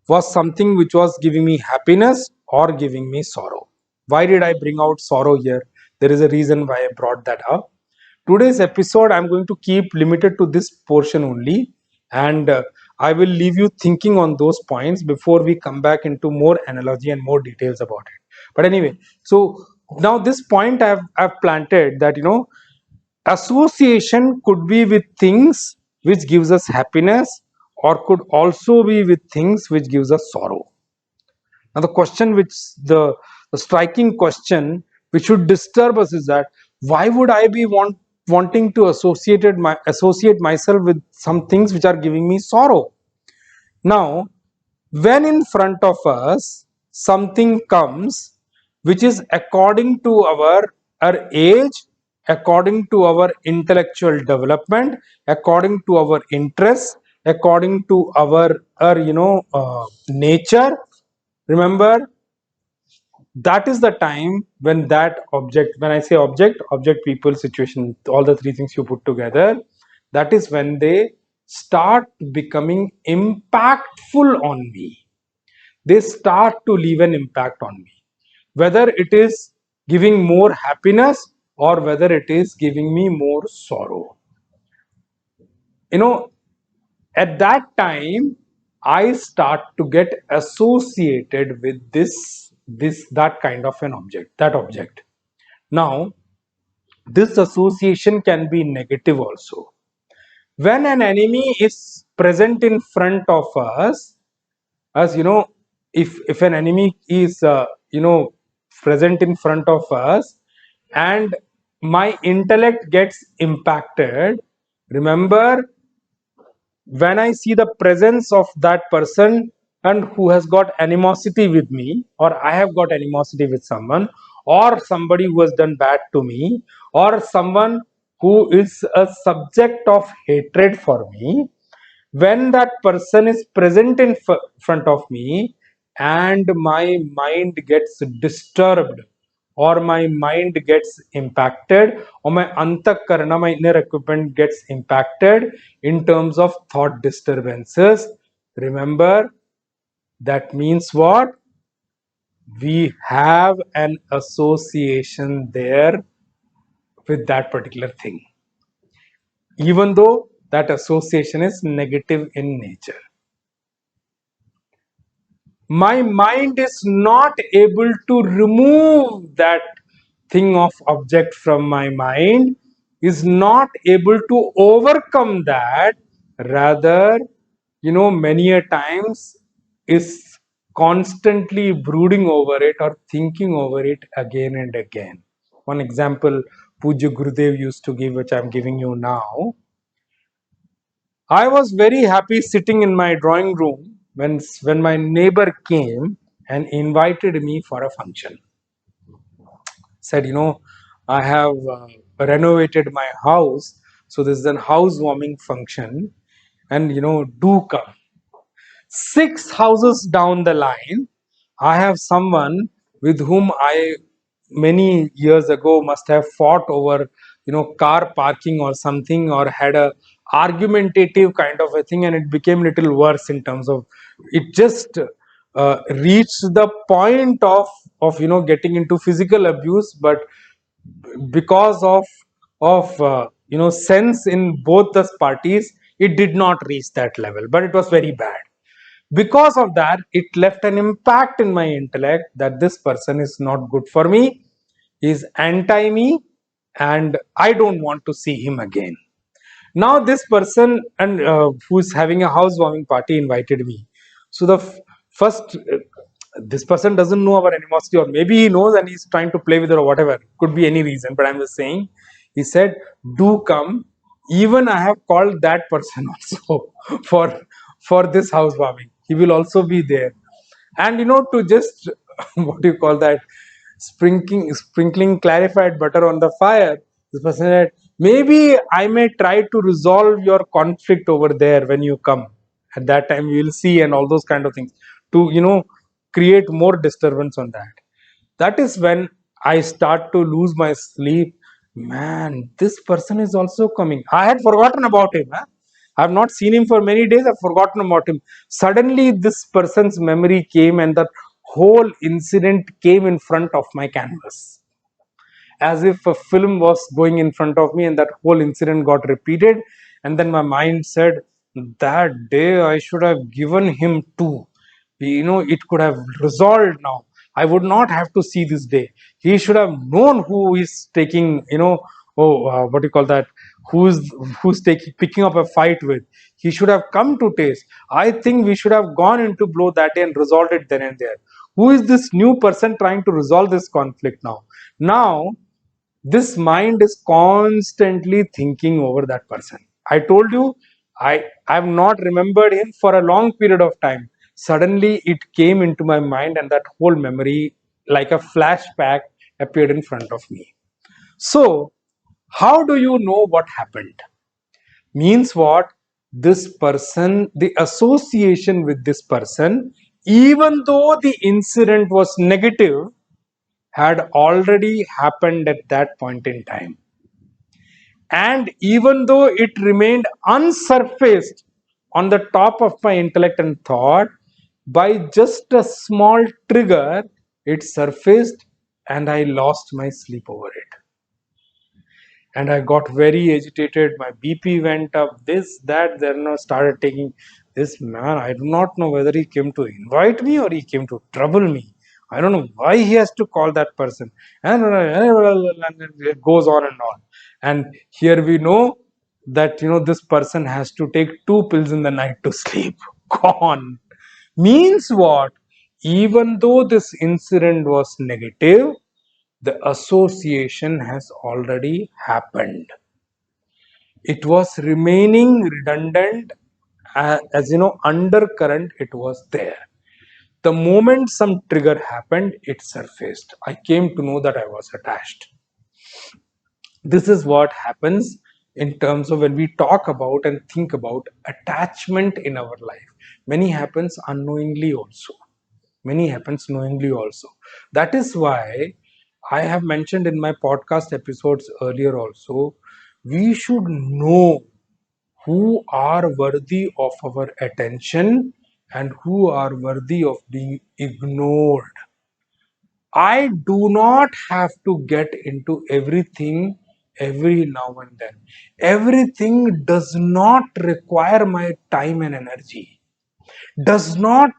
was something which was giving me happiness or giving me sorrow. Why did I bring out sorrow here? There is a reason why I brought that up. Today's episode I'm going to keep limited to this portion only, and I will leave you thinking on those points before we come back into more analogy and more details about it. But anyway, so now this point I've planted that association could be with things which gives us happiness, or could also be with things which gives us sorrow. Now the question which the striking question which should disturb us is that, why would I be wanting to associate myself with some things which are giving me sorrow? Now, when in front of us something comes which is according to our age, according to our intellectual development, according to our interests, according to our nature, remember, that is the time when that object, when I say object, people, situation, all the three things you put together, that is when they start becoming impactful on me. They start to leave an impact on me, whether it is giving more happiness or whether it is giving me more sorrow. At that time I start to get associated with that kind of an object, that object. Now, this association can be negative also. When an enemy is present in front of us, as if an enemy is present in front of us and my intellect gets impacted, remember, when I see the presence of that person and who has got animosity with me, or I have got animosity with someone, or somebody who has done bad to me, or someone who is a subject of hatred for me, when that person is present in front of me and my mind gets disturbed, or my mind gets impacted, or my antakarana, my inner equipment gets impacted in terms of thought disturbances, remember, that means what? We have an association there with that particular thing, even though that association is negative in nature. My mind is not able to remove that thing of object from my mind, is not able to overcome that, rather, many a times is constantly brooding over it or thinking over it again and again. One example Puja Gurudev used to give, which I'm giving you now. I was very happy sitting in my drawing room when my neighbor came and invited me for a function. Said, I have renovated my house, so this is a housewarming function, and do come. 6 houses down the line, I have someone with whom I many years ago must have fought over car parking or something, or had a argumentative kind of a thing, and it became little worse in terms of it just reached the point of getting into physical abuse, but because of sense in both the parties, it did not reach that level, but it was very bad. Because of that, it left an impact in my intellect that this person is not good for me, is anti me, and I don't want to see him again. Now this person, and who's having a housewarming party, invited me. So the first, this person doesn't know our animosity, or maybe he knows and he's trying to play with it, or whatever, could be any reason, but I'm just saying, he said, do come. Even I have called that person also for this housewarming. He will also be there. And to just what do you call that, sprinkling clarified butter on the fire, this person said, maybe I may try to resolve your conflict over there when you come. At that time you will see, and all those kind of things, to create more disturbance on that. That is when I start to lose my sleep. Man, this person is also coming. I had forgotten about him. I have not seen him for many days. I've forgotten about him. Suddenly this person's memory came, and the whole incident came in front of my canvas, as if a film was going in front of me, and that whole incident got repeated. And then my mind said, that day I should have given him two. It could have resolved now. I would not have to see this day. He should have known who is taking, what do you call that, who's taking picking up a fight with. He should have come to taste. I think we should have gone into blow that day and resolved it then and there. Who is this new person trying to resolve this conflict now? Now this mind is constantly thinking over that person. I told you, I have not remembered him for a long period of time. Suddenly it came into my mind, and that whole memory, like a flashback, appeared in front of me. So how do you know what happened? Means what? This person, the association with this person, even though the incident was negative, had already happened at that point in time. And even though it remained unsurfaced on the top of my intellect and thought, by just a small trigger, it surfaced, and I lost my sleep over it. And I got very agitated. My BP went up, this, that, then I started taking this man. I do not know whether he came to invite me or he came to trouble me. I don't know why he has to call that person. And it goes on and on. And here we know that this person has to take 2 pills in the night to sleep. Gone. Means what? even though this incident was negative, the association has already happened. It was remaining redundant, as you know, undercurrent, it was there. The moment some trigger happened, it surfaced. I came to know that I was attached. This is what happens in terms of when we talk about and think about attachment in our life. Many happens unknowingly also. Many happens knowingly also. That is why I have mentioned in my podcast episodes earlier also, we should know who are worthy of our attention and who are worthy of being ignored. I do not have to get into everything every now and then. Everything does not require my time and energy, does not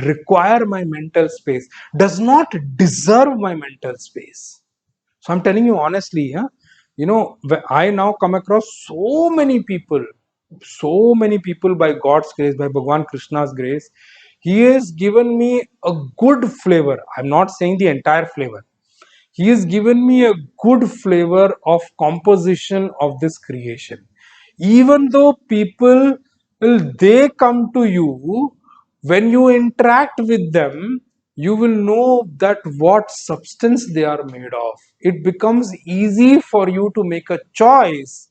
require my mental space, does not deserve my mental space. So I'm telling you honestly, I now come across so many people by God's grace, by Bhagwan Krishna's grace. He has given me a good flavor. I'm not saying the entire flavor. He has given me a good flavor of composition of this creation. Even though people, will they come to you, when you interact with them, you will know that what substance they are made of. It becomes easy for you to make a choice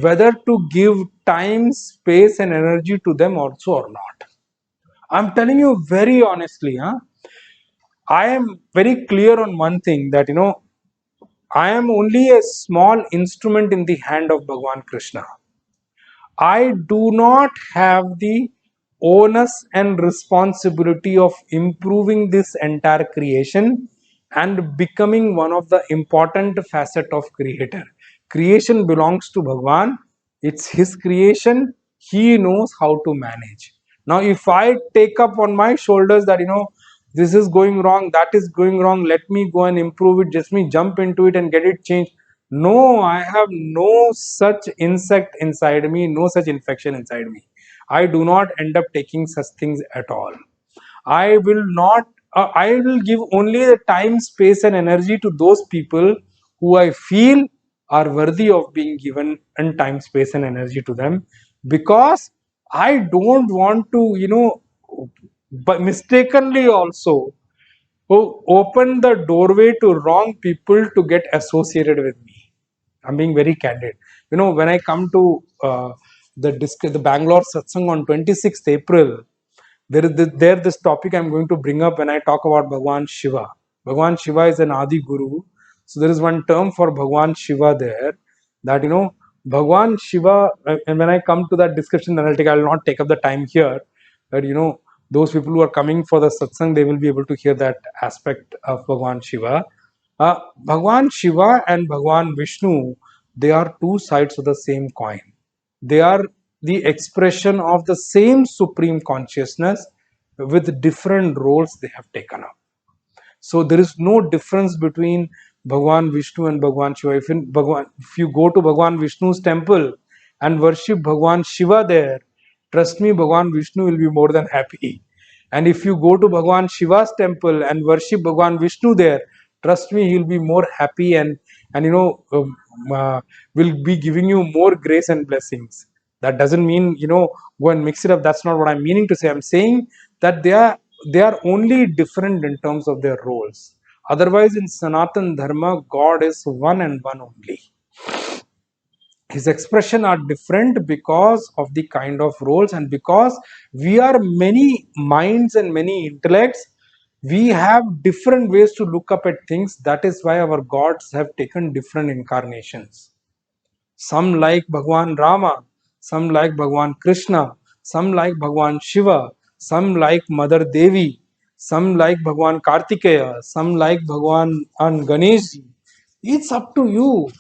whether to give time, space, and energy to them also or not. I'm telling you very honestly, I am very clear on one thing, that I am only a small instrument in the hand of Bhagwan Krishna. I do not have the onus and responsibility of improving this entire creation and becoming one of the important facet of creator. Creation belongs to Bhagwan. It's his creation. He knows how to manage. Now, if I take up on my shoulders that this is going wrong, that is going wrong, let me go and improve it, just me jump into it and get it changed. No, I have no such insect inside me, no such infection inside me. I do not end up taking such things at all. I will not, I will give only the time, space, and energy to those people who I feel are worthy of being given and time, space, and energy to them, because I don't want to, but mistakenly also open the doorway to wrong people to get associated with me. I'm being very candid. When I come to the Bangalore satsang on 26th April, there this topic I'm going to bring up when I talk about Bhagwan Shiva. Bhagwan Shiva is an Adi Guru. So there is one term for Bhagwan Shiva there, that Bhagwan Shiva, and when I come to that discussion, then I will not take up the time here. But those people who are coming for the satsang, they will be able to hear that aspect of Bhagwan Shiva. Bhagwan Shiva and Bhagwan Vishnu, they are two sides of the same coin. They are the expression of the same supreme consciousness with different roles they have taken up. So there is no difference between Bhagwan Vishnu and Bhagwan Shiva. If you go to Bhagwan Vishnu's temple and worship Bhagwan Shiva there, trust me, Bhagwan Vishnu will be more than happy. And if you go to Bhagwan Shiva's temple and worship Bhagwan Vishnu there, trust me, he'll be more happy, and will be giving you more grace and blessings. That doesn't mean go and mix it up. That's not what I'm meaning to say. I'm saying that they are only different in terms of their roles. Otherwise, in Sanatan Dharma, God is one and one only. His expression are different because of the kind of roles, and because we are many minds and many intellects, we have different ways to look up at things. That is why our gods have taken different incarnations. Some like Bhagwan Rama, some like Bhagwan Krishna, some like Bhagwan Shiva, some like Mother Devi, some like Bhagwan Kartikeya, some like Bhagwan Ganesh. It's up to you.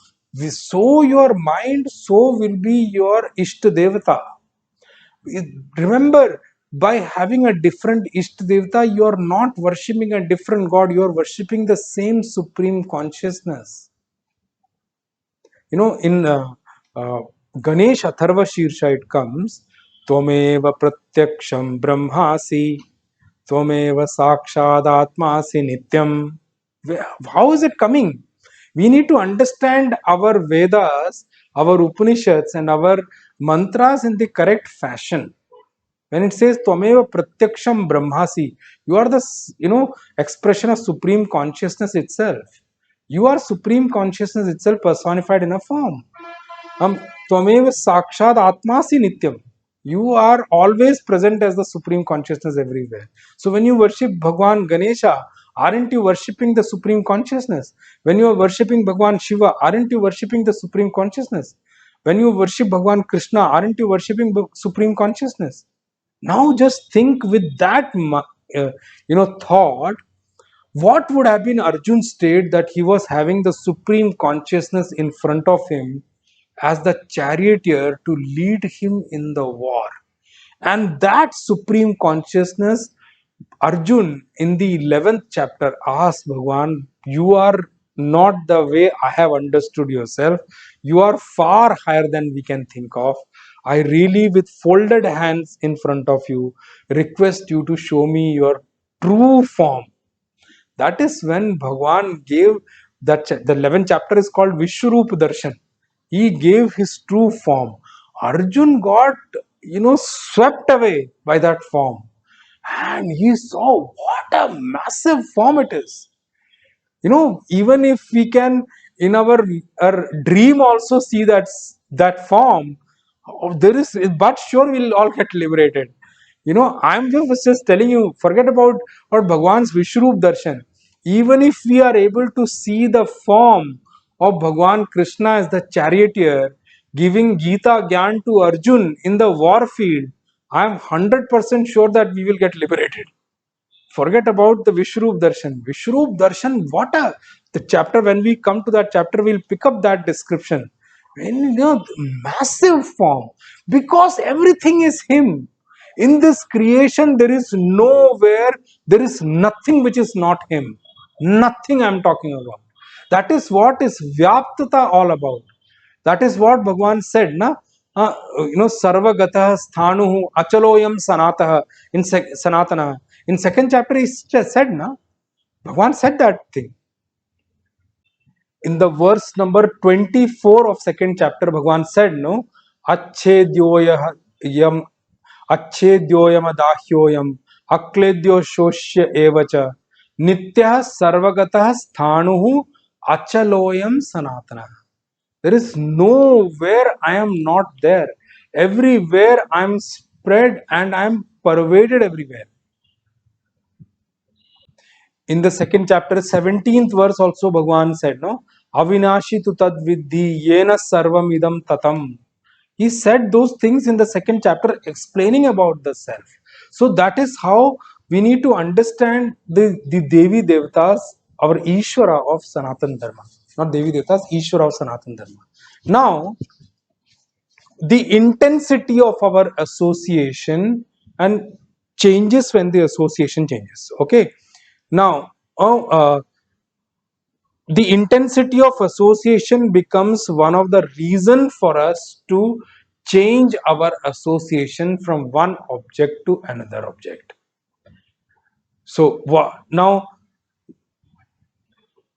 So your mind, so will be your Ishta Devata. Remember, by having a different Ishta Devata, you are not worshipping a different God, you are worshipping the same supreme consciousness. In Ganesh Atharva Shirsha it comes, Tvameva Pratyaksham Brahmasi Tvameva sakshadatmasi nityam. How is it coming? We need to understand our Vedas, our Upanishads, and our mantras in the correct fashion. When it says Tvameva pratyaksham brahmasi, you are the expression of supreme consciousness itself. You are supreme consciousness itself personified in a form. Tvameva sakshat atmasi nityam. You are always present as the supreme consciousness everywhere. So when you worship Bhagwan Ganesha, aren't you worshipping the supreme consciousness? When you are worshipping Bhagwan Shiva, aren't you worshipping the supreme consciousness? When you worship Bhagwan Krishna, aren't you worshipping supreme consciousness? Now just think with that thought, what would have been Arjun's state that he was having the supreme consciousness in front of him as the charioteer to lead him in the war. And that supreme consciousness, Arjun in the 11th chapter asks Bhagwan, you are not the way I have understood yourself. You are far higher than we can think of. I really, with folded hands in front of you, request you to show me your true form. That is when Bhagwan gave that. The 11th chapter is called Vishwarup Darshan. He gave his true form. Arjun got, swept away by that form. And he saw what a massive form it is. Even if we can in our dream also see that form, there is, but sure we'll all get liberated. I'm just telling you, forget about Bhagwan's Vishwarup Darshan. Even if we are able to see the form of Bhagwan Krishna as the charioteer giving Gita Gyan to Arjun in the war field, I am 100% sure that we will get liberated. Forget about the Vishwarup Darshan. Vishwarup Darshan, the chapter, when we come to that chapter, we'll pick up that description. Massive form, because everything is Him. In this creation, there is nowhere, there is nothing which is not Him. Nothing I'm talking about. That is what is Vyaptata all about. That is what Bhagwan said, na? Sarvagatah sthanuhu achaloyam sanatah in Sanatana. In second chapter, he said, na? Bhagwan said that thing. In the verse number 24 of second chapter, Bhagwan said, no, Achedyoyam Achedyoyam Akledyo Shoshya Evacha Nitya Sarvagatah Sthanuhu Achaloyam Sanatana. There is nowhere I am not there. Everywhere I am spread and I am pervaded everywhere. In the second chapter, 17th verse also Bhagwan said, no, Avinashi tu tad viddhi yena sarvam idam tatam. He said those things in the second chapter explaining about the self. So that is how we need to understand the Devi Devatas, our Ishvara of Sanatan Dharma. Not Devi Devatas, Ishvara of Sanatan Dharma. Now, the intensity of our association and changes when the association changes. Okay. Now, the intensity of association becomes one of the reason for us to change our association from one object to another object. So now,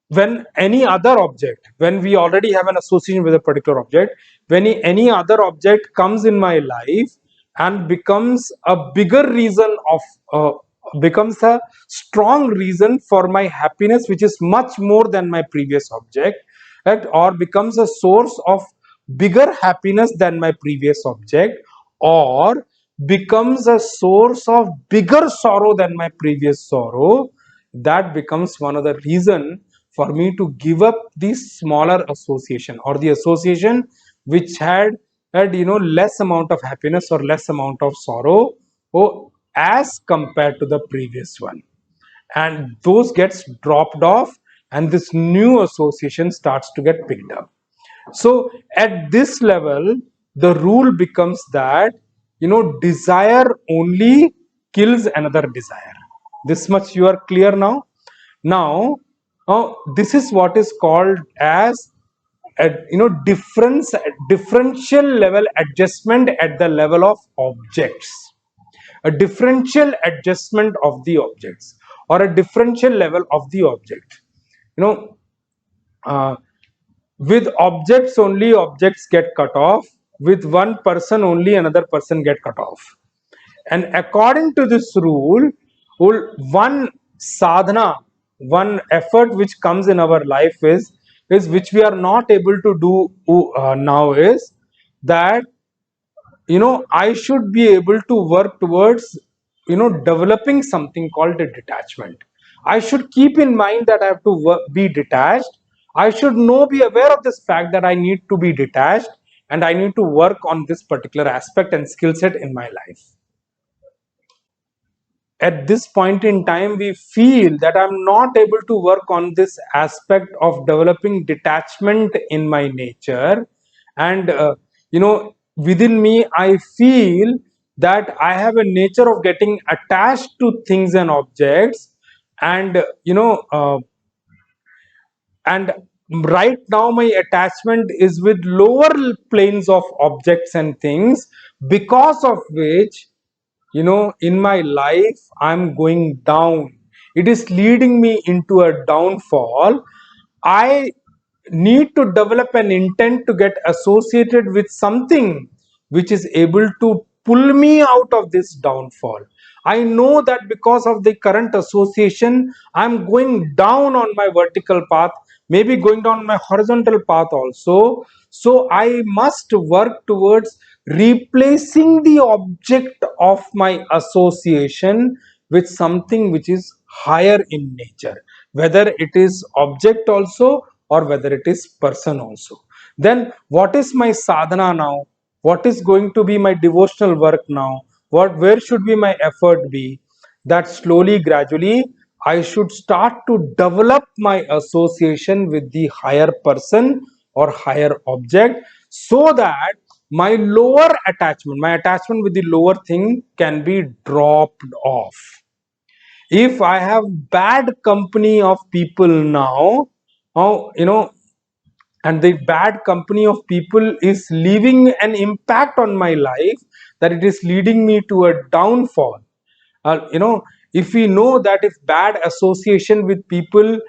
when any other object, when we already have an association with a particular object, when any other object comes in my life and becomes a bigger reason of becomes a strong reason for my happiness, which is much more than my previous object, right? Or becomes a source of bigger happiness than my previous object, or becomes a source of bigger sorrow than my previous sorrow, that becomes one of the reason for me to give up the smaller association, or the association which had less amount of happiness or less amount of sorrow, as compared to the previous one, and those gets dropped off and this new association starts to get picked up. So at this level, the rule becomes that desire only kills another desire. This much you are clear now. Now, this is what is called as differential level adjustment at the level of objects. a differential adjustment of the objects, or a differential level of the object. You know, with objects only, objects get cut off. With one person only, another person get cut off. And according to this rule, one sadhana, one effort which comes in our life is which we are not able to do now, is that I should be able to work towards developing something called a detachment. I should keep in mind that I have to be detached. I should be aware of this fact that I need to be detached, and I need to work on this particular aspect and skill set in my life. At this point in time, we feel that I'm not able to work on this aspect of developing detachment in my nature. And within me, I feel that I have a nature of getting attached to things and objects. And and right now my attachment is with lower planes of objects and things, because of which in my life I'm going down. It is leading me into a downfall. I need to develop an intent to get associated with something which is able to pull me out of this downfall. I know that because of the current association, I'm going down on my vertical path, maybe going down my horizontal path also. So I must work towards replacing the object of my association with something which is higher in nature, whether it is object also or whether it is person also. Then what is my sadhana now? What is going to be my devotional work now? Where should be my effort be? That slowly, gradually, I should start to develop my association with the higher person or higher object, so that my lower attachment, my attachment with the lower thing, can be dropped off. If I have bad company of people now, and the bad company of people is leaving an impact on my life, that it is leading me to a downfall. If we know that if bad association with people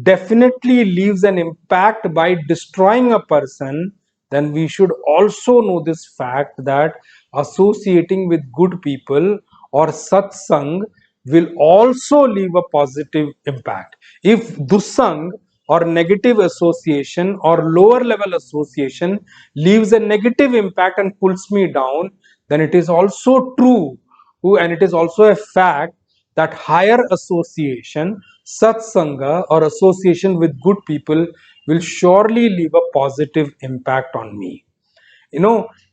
definitely leaves an impact by destroying a person, then we should also know this fact that associating with good people or satsang will also leave a positive impact. If dussang or negative association or lower level association leaves a negative impact and pulls me down, then it is also true, and it is also a fact, that higher association, satsanga, or association with good people will surely leave a positive impact on me.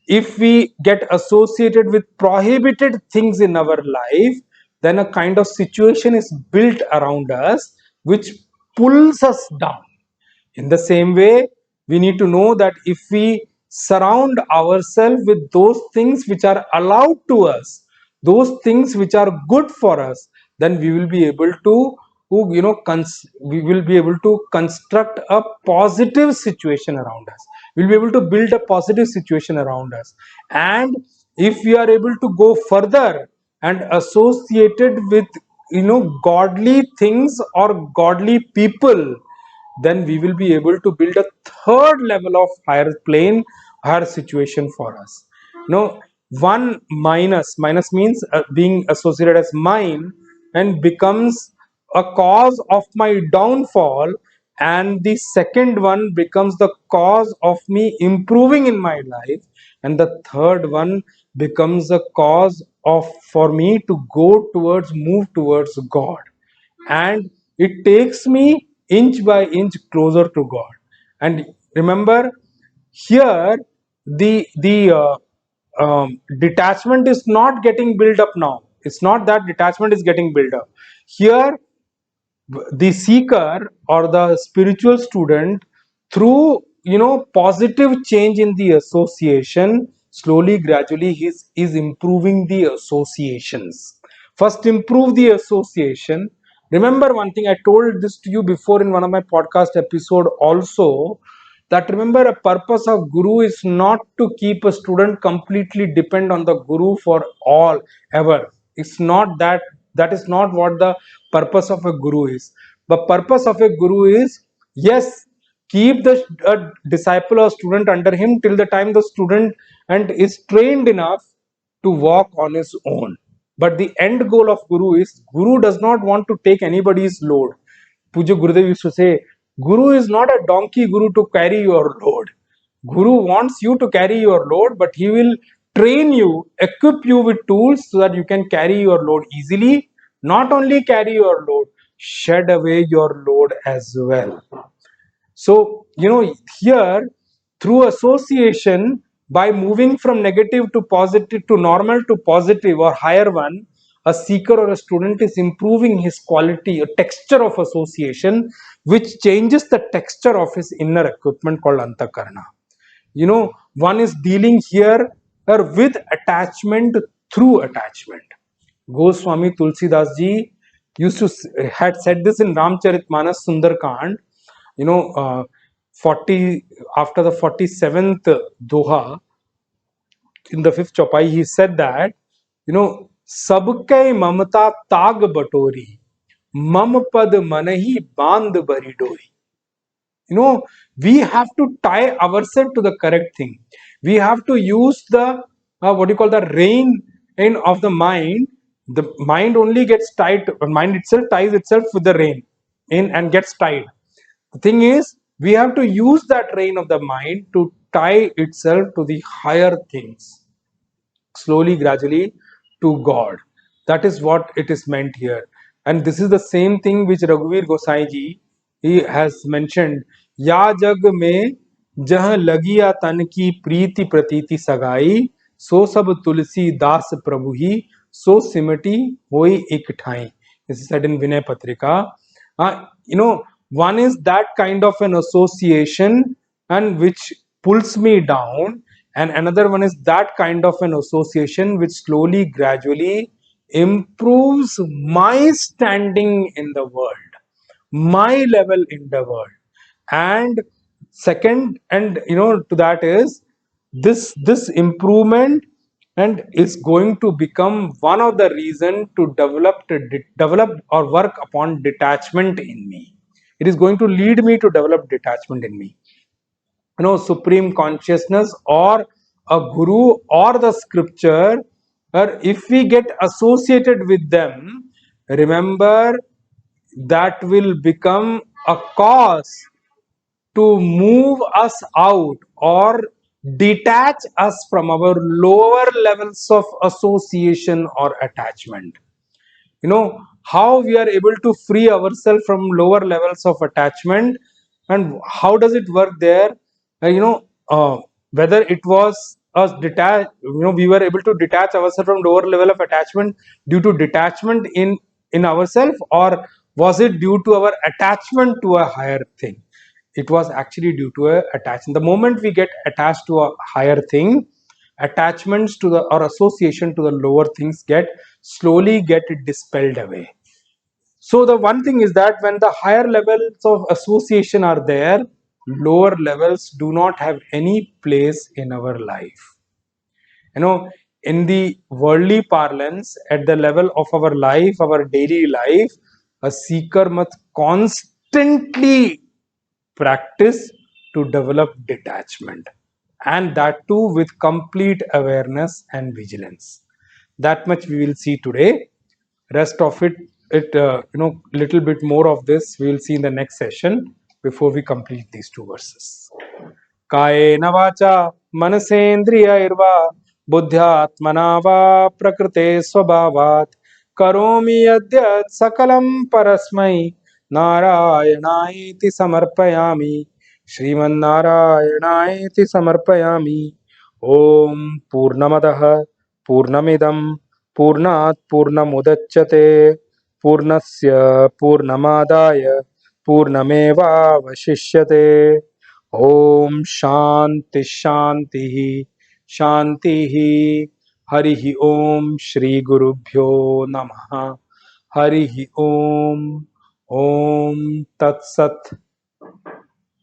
If we get associated with prohibited things in our life, then a kind of situation is built around us which pulls us down. In the same way, we need to know that if we surround ourselves with those things which are allowed to us, those things which are good for us, then we will be able to we will be able to construct a positive situation around us. We'll be able to build a positive situation around us. And if we are able to go further and associated with godly things or godly people, then we will be able to build a third level of higher plane, higher situation for us. One minus means being associated as mine, and becomes a cause of my downfall, and the second one becomes the cause of me improving in my life, and the third one becomes a cause of for me to move towards God. And it takes me inch by inch closer to God. And remember, here the detachment is not getting built up now. It's not that detachment is getting built up here. The seeker or the spiritual student, through positive change in the association, slowly, gradually, is improving the associations. First, improve the association. Remember one thing, I told this to you before in one of my podcast episode also, that remember, a purpose of guru is not to keep a student completely depend on the guru for all ever. It's not that. That is not what the purpose of a guru is. The purpose of a guru is, yes, keep the disciple or student under him till the time the student and is trained enough to walk on his own. But the end goal of guru is, guru does not want to take anybody's load. Puja Gurudev used to say, guru is not a donkey guru to carry your load. Guru wants you to carry your load, but he will train you, equip you with tools so that you can carry your load easily. Not only carry your load, shed away your load as well. So, here, through association, by moving from negative to positive, to normal to positive or higher one, a seeker or a student is improving his quality, a texture of association, which changes the texture of his inner equipment called antakarna. One is dealing here with attachment through attachment. Goswami Tulsidas ji used to had said this in Ramcharitmanas Sundarkand. 40 after the 47th doha, in the 5th chopai, he said that, sabkai mamata tag batori, mam pad manahi band bari dori. We have to tie ourselves to the correct thing. We have to use the the rein in of the mind. The mind only gets tied, mind itself ties itself with the rein in and gets tied. The thing is, we have to use that rein of the mind to tie itself to the higher things, slowly, gradually, to God. That is what it is meant here. And this is the same thing which Raghuveer Gosai ji, he has mentioned. Ya jag mein jah lagiya tan ki preeti pratiti sagai, so sab tulsi das prabhu hi, so simati hoi ek thai. This is said in Vinay Patrika. One is that kind of an association and which pulls me down, and another one is that kind of an association which slowly, gradually improves my standing in the world, my level in the world. And second, and to that is this improvement, and is going to become one of the reason to develop or work upon detachment in me. It is going to lead me to develop detachment in me. Supreme consciousness or a guru or the scripture, or if we get associated with them, remember, that will become a cause to move us out or detach us from our lower levels of association or attachment. How we are able to free ourselves from lower levels of attachment, and how does it work there. Whether it was us detach, we were able to detach ourselves from lower level of attachment due to detachment in ourselves, or was it due to our attachment to a higher thing? It was actually due to a attachment. The moment we get attached to a higher thing, attachments to the or association to the lower things slowly get dispelled away. So the one thing is that when the higher levels of association are there, lower levels do not have any place in our life. In the worldly parlance, at the level of our life, our daily life, a seeker must constantly practice to develop detachment, and that too with complete awareness and vigilance. That much we will see today. Rest of it little bit more of this we will see in the next session before we complete these two verses. कायेन वाचा मनसेन्द्रियैर्वा बुद्ध्यात्मना वा प्रकृते स्वभावात् करोमि यद्यत् सकलं परस्मै नारायणायेति समर्पयामि, श्रीमन्नारायणायेति समर्पयामि. ओम पूर्णमदः पूर्णमिदं पूर्णात् पूर्णमुदच्यते पूर्णस्य पूर्णमादाय पूर्णमेवावशिष्यते. ओम शांति शांति शांति. हरि ओम श्री गुरुभ्यो नमः. हरि ओम. ओम तत्सत्.